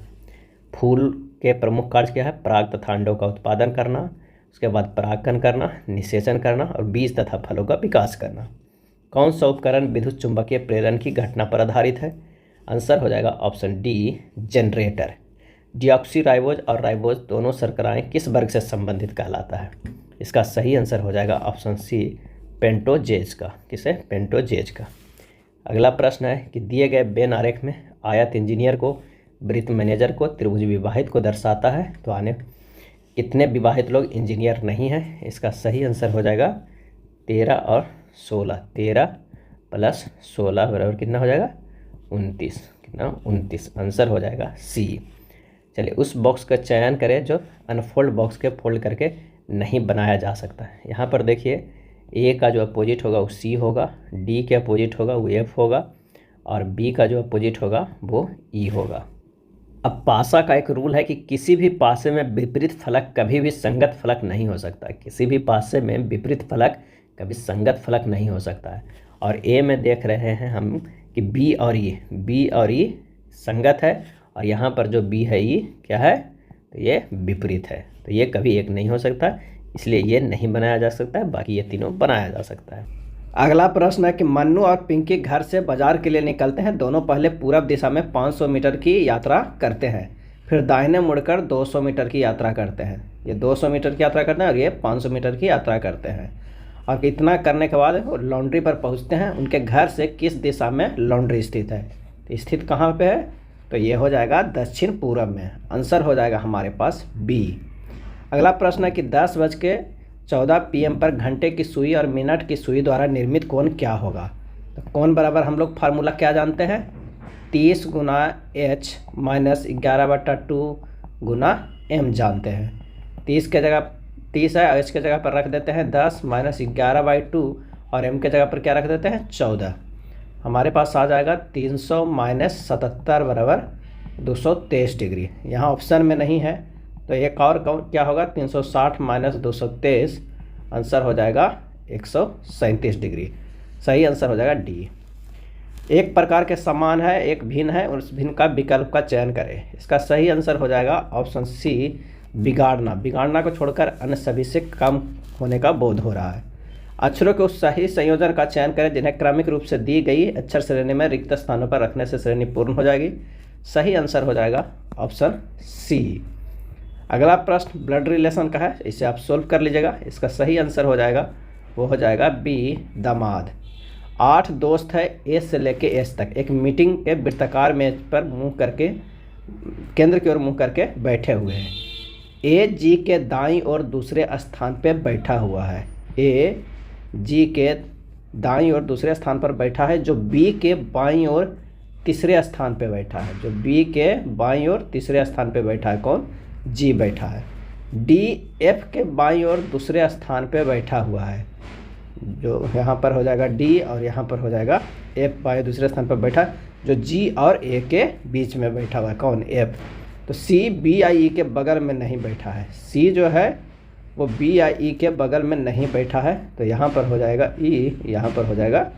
फूल के प्रमुख कार्य क्या है? पराग तथा अंडों का उत्पादन करना, उसके बाद परागकण करना, निषेचन करना और बीज तथा फलों का विकास करना। कौन सा उपकरण विद्युत चुंबकीय प्रेरण की घटना पर आधारित है? आंसर हो जाएगा ऑप्शन डी, जनरेटर। डीऑक्सीराइबोज और राइबोज दोनों शर्कराएं किस वर्ग से संबंधित कहलाता है? इसका सही आंसर हो जाएगा ऑप्शन सी, पेंटोजेज का। किसे? पेंटोजेज का। अगला प्रश्न है कि दिए गए वेन आरेख में आयत इंजीनियर को, वृत्त मैनेजर को, त्रिभुज विवाहित को दर्शाता है, तो आने कितने विवाहित लोग इंजीनियर नहीं हैं? इसका सही आंसर हो जाएगा 13 और 16। 13 + 16 बराबर कितना हो जाएगा? 29। कितना? 29। आंसर हो जाएगा सी। चलिए उस बॉक्स का चयन करें जो अनफोल्ड बॉक्स के फोल्ड करके नहीं बनाया जा सकता है। यहाँ पर देखिए, ए का जो अपोजिट होगा वो सी होगा, डी के अपोजिट होगा वो एफ होगा और बी का जो अपोजिट होगा वो ई होगा। अब पासा का एक रूल है कि किसी भी पासे में विपरीत फलक कभी भी संगत फलक नहीं हो सकता। किसी भी पासे में विपरीत फलक कभी संगत फलक नहीं हो सकता है। और ए में देख रहे हैं हम कि बी और ई संगत है और यहाँ पर जो बी है ई क्या है? तो ये विपरीत है, तो ये कभी एक नहीं हो सकता, इसलिए ये नहीं बनाया जा सकता है, बाकी ये तीनों बनाया जा सकता है। अगला प्रश्न है कि मन्नू और पिंकी घर से बाजार के लिए निकलते हैं। दोनों पहले पूरब दिशा में 500 मीटर की यात्रा करते हैं, फिर दाहिने मुड़कर 200 मीटर की यात्रा करते हैं। ये 200 मीटर की यात्रा करते हैं और ये 500 मीटर की यात्रा करते हैं। और इतना करने के बाद वो लॉन्ड्री पर पहुंचते हैं। उनके घर से किस दिशा में लॉन्ड्री स्थित है? तो स्थित कहाँ पे है? तो ये हो जाएगा दक्षिण पूरब में। आंसर हो जाएगा हमारे पास बी। अगला प्रश्न है कि 10:14 PM पर घंटे की सुई और मिनट की सुई द्वारा निर्मित कोण क्या होगा? तो कोण बराबर हम लोग फार्मूला क्या जानते हैं? 30 गुना h माइनस 11/2 गुना m जानते हैं। 30 के जगह 30 है, h के जगह पर रख देते हैं 10 माइनस 11/2 और m के जगह पर क्या रख देते हैं? 14। हमारे पास आ जाएगा 300 माइनस 77 बराबर 223 डिग्री। यहाँ ऑप्शन में नहीं है, तो एक और क्या होगा? 360 माइनस 223। आंसर हो जाएगा 137 डिग्री। सही आंसर हो जाएगा डी। एक प्रकार के समान है, एक भिन्न है, उस भिन्न का विकल्प का चयन करें। इसका सही आंसर हो जाएगा ऑप्शन सी, बिगाड़ना। बिगाड़ना को छोड़कर अन्य सभी से कम होने का बोध हो रहा है। अक्षरों के उस सही संयोजन का चयन करें जिन्हें क्रमिक रूप से दी गई अक्षर श्रेणी में रिक्त स्थानों पर रखने से श्रेणी पूर्ण हो जाएगी। सही आंसर हो जाएगा ऑप्शन सी। अगला प्रश्न ब्लड रिलेशन का है, इसे आप सोल्व कर लीजिएगा। इसका सही आंसर हो जाएगा, वो हो जाएगा बी, दामाद। 8 दोस्त है ए से लेके एस तक एक मीटिंग के वृत्ताकार मेज पर मुंह करके केंद्र की ओर मुंह करके बैठे हुए हैं। ए जी के दाईं ओर दूसरे स्थान पर बैठा हुआ है। ए जी के दाईं ओर दूसरे स्थान पर बैठा है, जो बी के बाईं ओर तीसरे स्थान पर बैठा है। जो बी के बाईं ओर तीसरे स्थान पर बैठा है कौन? जी बैठा है। डी एफ के बाईं ओर दूसरे स्थान पर बैठा हुआ है, जो यहाँ पर हो जाएगा डी और यहाँ पर हो जाएगा एफ बाईं दूसरे स्थान पर बैठा, जो जी और ए के बीच में बैठा हुआ है कौन? एफ। तो सी बी आई ई के बगल में नहीं बैठा है। सी जो है वो बी आई ई के बगल में नहीं बैठा है, तो यहाँ पर हो जाएगा ई, यहाँ पर हो जाएगा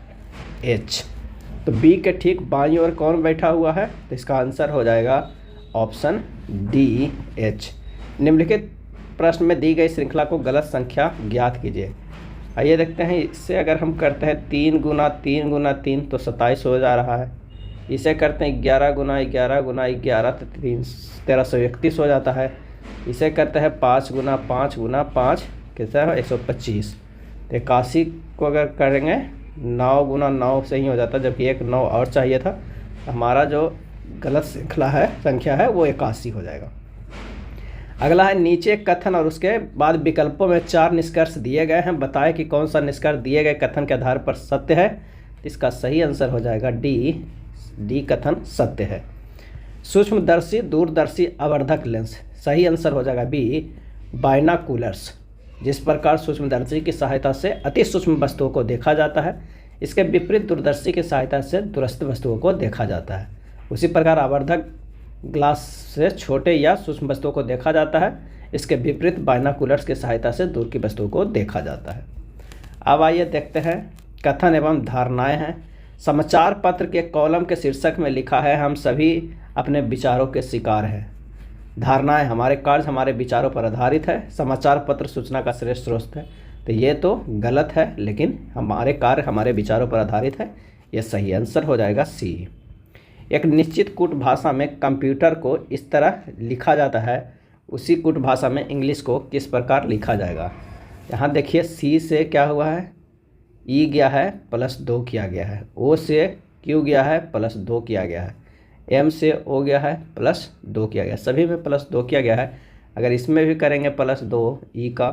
एच। तो बी के ठीक बाईं ओर कौन बैठा हुआ है? तो इसका आंसर हो जाएगा ऑप्शन डी, एच। निम्नलिखित प्रश्न में दी गई श्रृंखला को गलत संख्या ज्ञात कीजिए। आइए देखते हैं। इससे अगर हम करते हैं 3 गुना 3 गुना 3 तो 27 हो जा रहा है। इसे करते हैं 11 गुना 11 गुना 11 तो 1331 हो जाता है। इसे करते हैं 5 गुना 5 गुना 5 कितना है? 125। तो 81 को अगर करेंगे 9 गुना 9 से ही हो जाता, जबकि एक 9 और चाहिए था। हमारा जो गलत श्रृंखला है संख्या है वो 81 हो जाएगा। अगला है नीचे कथन और उसके बाद विकल्पों में 4 निष्कर्ष दिए गए हैं। बताएं कि कौन सा निष्कर्ष दिए गए कथन के आधार पर सत्य है। इसका सही आंसर हो जाएगा डी कथन सत्य है। सूक्ष्मदर्शी, दूरदर्शी, आवर्धक लेंस। सही आंसर हो जाएगा बी, बाइनाकुलर्स। जिस प्रकार सूक्ष्मदर्शी की सहायता से अति सूक्ष्म वस्तुओं को देखा जाता है, इसके विपरीत दूरदर्शी की सहायता से दूरस्थ वस्तुओं को देखा जाता है। उसी प्रकार आवर्धक ग्लास से छोटे या सूक्ष्म वस्तुओं को देखा जाता है, इसके विपरीत बाइनाकुलर्स की सहायता से दूर की वस्तुओं को देखा जाता है। अब आइए देखते हैं कथन एवं धारणाएं हैं। समाचार पत्र के कॉलम के शीर्षक में लिखा है, हम सभी अपने विचारों के शिकार हैं। धारणाएं हमारे कार्य हमारे विचारों पर आधारित है, समाचार पत्र सूचना का श्रेष्ठ स्रोत है। तो ये तो गलत है, लेकिन हमारे कार्य हमारे विचारों पर आधारित है, ये सही आंसर हो जाएगा सी। एक निश्चित कूट भाषा में कंप्यूटर को इस तरह लिखा जाता है, उसी कूट भाषा में इंग्लिश को किस प्रकार लिखा जाएगा। यहाँ देखिए सी से क्या हुआ है, ई गया है +2 किया गया है, ओ से क्यू गया है +2 किया गया है, एम से ओ गया है +2 किया गया, सभी में +2 किया गया है। अगर इसमें भी करेंगे +2 ई का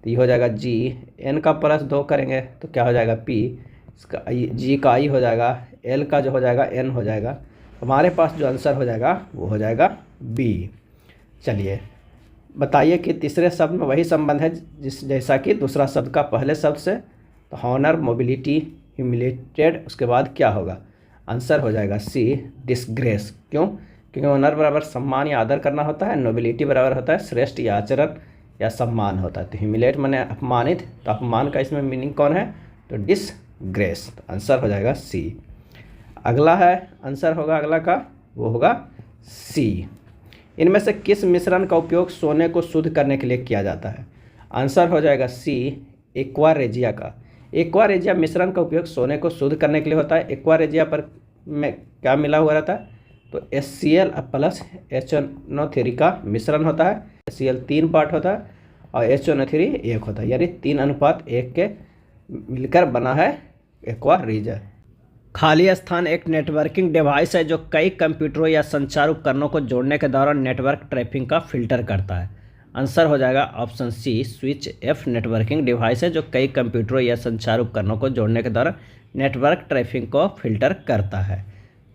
तो ये हो जाएगा जी, एन का +2 करेंगे तो क्या हो जाएगा पी, इसका जी का आई हो जाएगा, एल का जो हो जाएगा एन हो जाएगा। हमारे पास जो आंसर हो जाएगा वो हो जाएगा बी। चलिए बताइए कि तीसरे शब्द में वही संबंध है जैसा कि दूसरा शब्द का पहले शब्द से। तो हॉनर, मोबिलिटी, ह्यूमिलेटेड, उसके बाद क्या होगा, आंसर हो जाएगा सी डिसग्रेस। क्यों? क्योंकि ऑनर बराबर सम्मान या आदर करना होता है, नोबिलिटी बराबर होता है श्रेष्ठ या आचरण या सम्मान होता है। तो ह्यूमिलेट माने अपमानित, तो अपमान का इसमें मीनिंग कौन है, तो डिसग्रेस। तो आंसर हो जाएगा सी। अगला है आंसर होगा अगला का वो होगा सी। इनमें से किस मिश्रण का उपयोग सोने को शुद्ध करने के लिए किया जाता है। आंसर हो जाएगा सी एक्वा रेजिया का। एक्वा रेजिया मिश्रण का उपयोग सोने को शुद्ध करने के लिए होता है। एक्वा रेजिया पर में क्या मिला हुआ रहता है, तो HCl प्लस HNO3 का मिश्रण होता है। HCl 3 पार्ट होता है और HNO3 1 होता है, यानी 3:1 के मिलकर बना है एक्वा रेजिया। खाली स्थान एक नेटवर्किंग डिवाइस है जो कई कंप्यूटरों या संचार उपकरणों को जोड़ने के दौरान नेटवर्क ट्रैफिक का फिल्टर करता है। आंसर हो जाएगा option C switch F networking device है जो कई कंप्यूटरों या संचार उपकरणों को जोड़ने के दौरान नेटवर्क ट्रैफिक को फिल्टर करता है।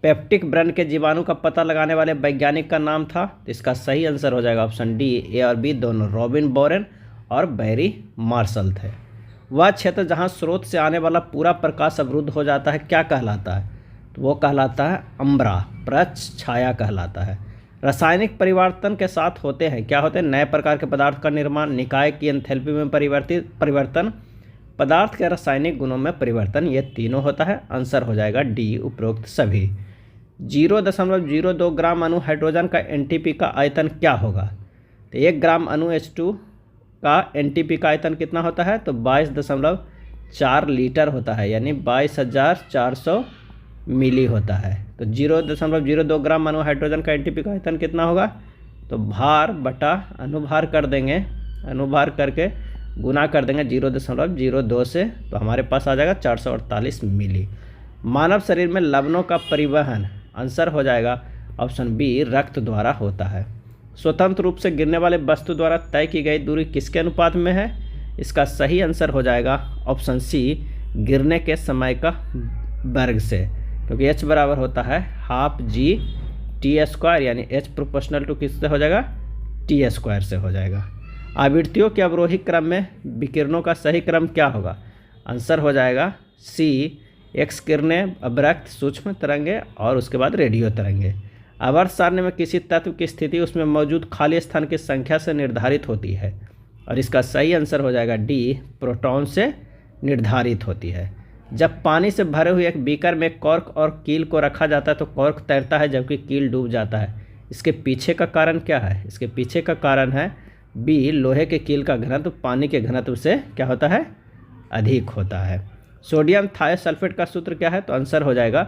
पेप्टिक व्रण के जीवाणु का पता लगाने वाले वैज्ञानिक का नाम था, तो इसका सही आंसर हो जाएगा ऑप्शन डी, ए और बी दोनों रॉबिन बोरेन और बैरी मार्शल थे। वह क्षेत्र जहाँ स्रोत से आने वाला पूरा प्रकाश अवरुद्ध हो जाता है क्या कहलाता है, तो वो कहलाता है अम्ब्रा, प्रच्छाया कहलाता है। रासायनिक परिवर्तन के साथ होते हैं क्या होते हैं, नए प्रकार के पदार्थ का निर्माण, निकाय की एंथैल्पी में परिवर्तन, पदार्थ के रासायनिक गुणों में परिवर्तन, ये तीनों होता है। आंसर हो जाएगा डी उपरोक्त सभी। 0.02 ग्राम अणु हाइड्रोजन का एनटीपी का आयतन क्या होगा, तो 1 ग्राम अणु H2 का एनटीपी का आयतन कितना होता है, तो 22.4 लीटर होता है, यानी 22,400 मिली होता है। तो 0.02 ग्राम अणु हाइड्रोजन का एनटीपी का आयतन कितना होगा, तो भार बटा अनुभार कर देंगे, अनुभार करके गुना कर देंगे 0.02 से, तो हमारे पास आ जाएगा 448 मिली। मानव शरीर में लवणों का परिवहन, आंसर हो जाएगा ऑप्शन बी, रक्त द्वारा होता है। स्वतंत्र रूप से गिरने वाले वस्तु द्वारा तय की गई दूरी किसके अनुपात में है, इसका सही आंसर हो जाएगा ऑप्शन सी, गिरने के समय का वर्ग से, क्योंकि H बराबर होता है हाफ जी टी स्क्वायर, यानी H प्रोपोर्शनल टू किससे हो जाएगा, टी स्क्वायर से हो जाएगा। आवृत्तियों के अवरोही क्रम में विकिरणों का सही क्रम क्या होगा, आंसर हो जाएगा सी, एक्स किरणें, अवरक्त, सूक्ष्म तरंगे और उसके बाद रेडियो तरंगे। आवर्त सारणी में किसी तत्व की स्थिति उसमें मौजूद खाली स्थान की संख्या से निर्धारित होती है, और इसका सही आंसर हो जाएगा डी, प्रोटॉन से निर्धारित होती है। जब पानी से भरे हुए एक बीकर में कॉर्क और कील को रखा जाता है तो कॉर्क तैरता है जबकि कील डूब जाता है। इसके पीछे का कारण क्या है, इसके पीछे का कारण है बी, लोहे के कील का घनत्व पानी के घनत्व से क्या होता है, अधिक होता है। सोडियम थायोसल्फेट का सूत्र क्या है, तो आंसर हो जाएगा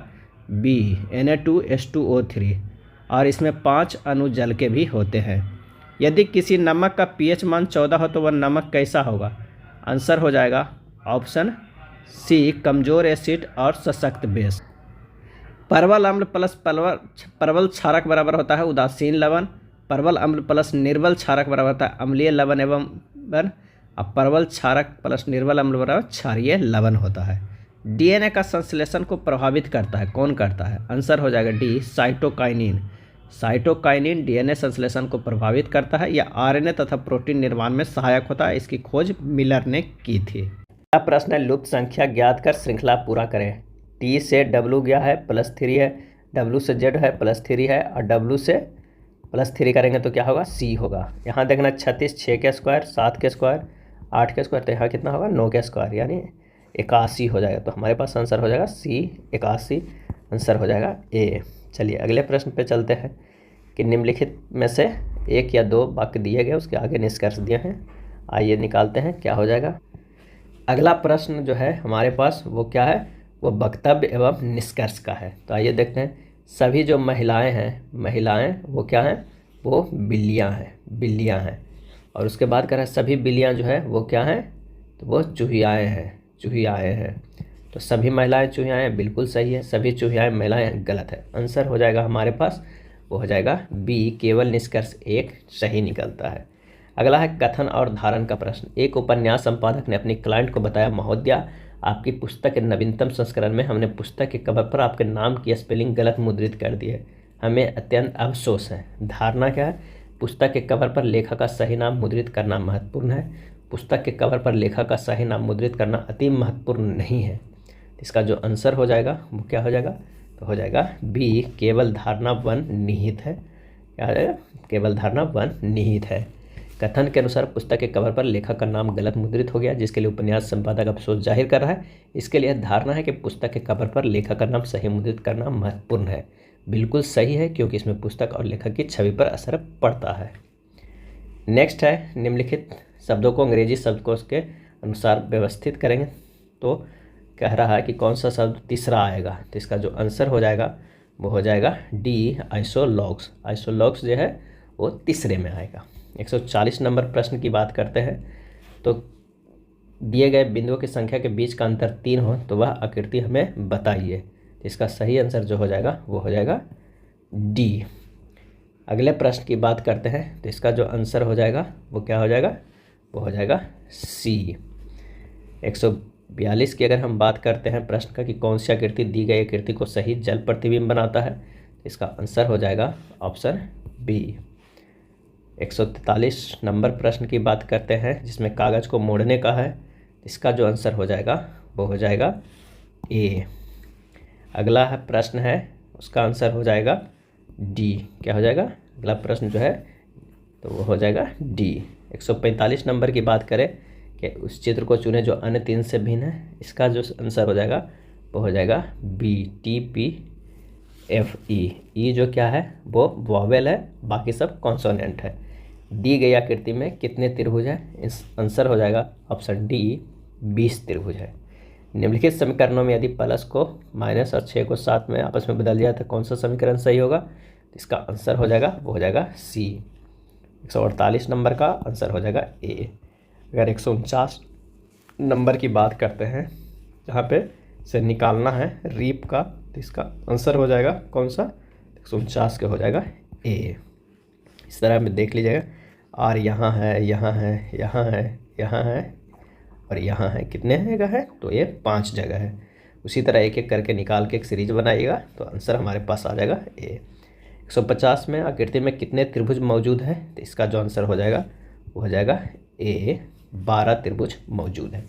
बी, Na2H2O3, और इसमें 5 अणु जल के भी होते हैं। यदि किसी नमक का pH मान 14 हो तो वह नमक कैसा होगा, आंसर हो जाएगा ऑप्शन सी, कमजोर एसिड और सशक्त बेस। परवल अम्ल प्लस परवल क्षारक बराबर होता है उदासीन लवण, परवल अम्ल प्लस निर्बल क्षारक बराबर होता है अम्लीय लवण एवं वन, अब परवल क्षारक प्लस निर्बल अम्ल बराबर क्षारीय लवण होता है। डीएनए का संश्लेषण को प्रभावित करता है, कौन करता है, आंसर हो जाएगा डी, साइटोकाइनिन। साइटोकाइनिन डीएनए संश्लेषण को प्रभावित करता है या आरएनए तथा प्रोटीन निर्माण में सहायक होता है। इसकी खोज मिलर ने की थी। अगला प्रश्न है, लुप्त संख्या ज्ञात कर श्रृंखला पूरा करें। टी से डब्ल्यू गया है +3 है, डब्ल्यू से जेड है +3 है, और डब्ल्यू से +3 करेंगे तो क्या होगा, सी होगा। यहाँ देखना 36 6 के स्क्वायर, 7 के स्क्वायर, 8 के स्क्वायर, तो यहाँ कितना होगा 9 के स्क्वायर, यानी 81 हो जाएगा। तो हमारे पास आंसर हो जाएगा सी 81, आंसर हो जाएगा ए। चलिए अगले प्रश्न पे चलते हैं कि निम्नलिखित में से एक या दो वाक्य दिए गए, उसके आगे निष्कर्ष दिए हैं। आइए निकालते हैं क्या हो जाएगा। अगला प्रश्न जो है हमारे पास वो क्या है, वो वक्तव्य एवं निष्कर्ष का है। तो आइए देखते हैं। सभी जो महिलाएं हैं, महिलाएं वो क्या हैं, वो बिल्लियां हैं। और उसके बाद कह रहा है सभी बिल्लियां जो है वो क्या हैं, तो वो चूहियाएँ हैं। तो सभी महिलाएं चूहियाएँ हैं, बिल्कुल सही है। सभी चूहियाएँ महिलाएं गलत है। आंसर हो जाएगा हमारे पास, वो हो जाएगा बी, केवल निष्कर्ष एक सही निकलता है। अगला है कथन और धारण का प्रश्न। एक उपन्यास संपादक ने अपनी क्लाइंट को बताया, महोदया आपकी पुस्तक के नवीनतम संस्करण में हमने पुस्तक के कवर पर आपके नाम की स्पेलिंग गलत मुद्रित कर दी है, हमें अत्यंत अफसोस है। धारणा क्या है, पुस्तक के कवर पर लेखक का सही नाम मुद्रित करना महत्वपूर्ण है। पुस्तक के कवर पर लेखक का सही नाम मुद्रित करना अति महत्वपूर्ण नहीं है। इसका जो आंसर हो जाएगा वो क्या हो जाएगा, तो हो जाएगा बी, केवल धारणा वन निहित है। क्या हो जाएगा, केवल धारणा वन निहित है। कथन के अनुसार पुस्तक के कवर पर लेखक का नाम गलत मुद्रित हो गया, जिसके लिए उपन्यास संपादक अफसोस जाहिर कर रहा है। इसके लिए धारणा है कि पुस्तक के कवर पर लेखक का नाम सही मुद्रित करना महत्वपूर्ण है। बिल्कुल सही है, क्योंकि इसमें पुस्तक और लेखक की छवि पर असर पड़ता है। नेक्स्ट है, निम्नलिखित शब्दों को अंग्रेजी शब्दकोश के अनुसार व्यवस्थित करेंगे। तो कह रहा है कि कौन सा शब्द तीसरा आएगा, तो इसका जो आंसर हो जाएगा वो हो जाएगा डी, आइसोलॉग्स। आइसोलॉग्स जो है वो तीसरे में आएगा। 140 नंबर प्रश्न की बात करते हैं। तो दिए गए बिंदुओं की संख्या के बीच का अंतर 3 हो तो वह आकृति हमें बताइए। तो इसका सही आंसर जो हो जाएगा वो हो जाएगा डी। अगले प्रश्न की बात करते हैं। तो इसका जो आंसर हो जाएगा वो क्या हो जाएगा, वो हो जाएगा सी। 142 की अगर हम बात करते हैं प्रश्न का कि कौन सी आकृति दी गई आकृति को सही जल प्रतिबिंब बनाता है, तो इसका आंसर हो जाएगा ऑप्शन बी। 143 नंबर प्रश्न की बात करते हैं जिसमें कागज़ को मोड़ने का है। इसका जो आंसर हो जाएगा वो हो जाएगा ए। अगला है प्रश्न है, उसका आंसर हो जाएगा डी। क्या हो जाएगा, अगला प्रश्न जो है तो वो हो जाएगा डी। 145 नंबर की बात करें कि उस चित्र को चुने जो अन्य 3 से भिन्न है। इसका जो आंसर हो जाएगा वो हो जाएगा B, T P F E. E जो क्या है वो वॉवेल है, बाकी सब कॉन्सोनेंट है। दी गई आकृति में कितने त्रिभुज हैं, इस आंसर हो जाएगा ऑप्शन डी, 20 त्रिभुज है। निम्नलिखित समीकरणों में यदि प्लस को माइनस और 6 को 7 में आपस में बदल दिया तो कौन सा समीकरण सही होगा, इसका आंसर हो जाएगा वो हो जाएगा सी। 148 नंबर का आंसर हो जाएगा ए। अगर 149 नंबर की बात करते हैं जहाँ पे से निकालना है रीप का, तो इसका आंसर हो जाएगा कौन सा, 149 के हो जाएगा ए। इस तरह में देख लीजिएगा, और यहाँ है, यहाँ है, यहाँ है, यहाँ है और यहाँ है। कितने जगह है, तो ये 5 जगह है। उसी तरह एक एक करके निकाल के एक सीरीज बनाइएगा तो आंसर हमारे पास आ जाएगा ए। 150 में आकृति में कितने त्रिभुज मौजूद है, तो इसका जो आंसर हो जाएगा वो हो जाएगा ए, 12 त्रिभुज मौजूद है।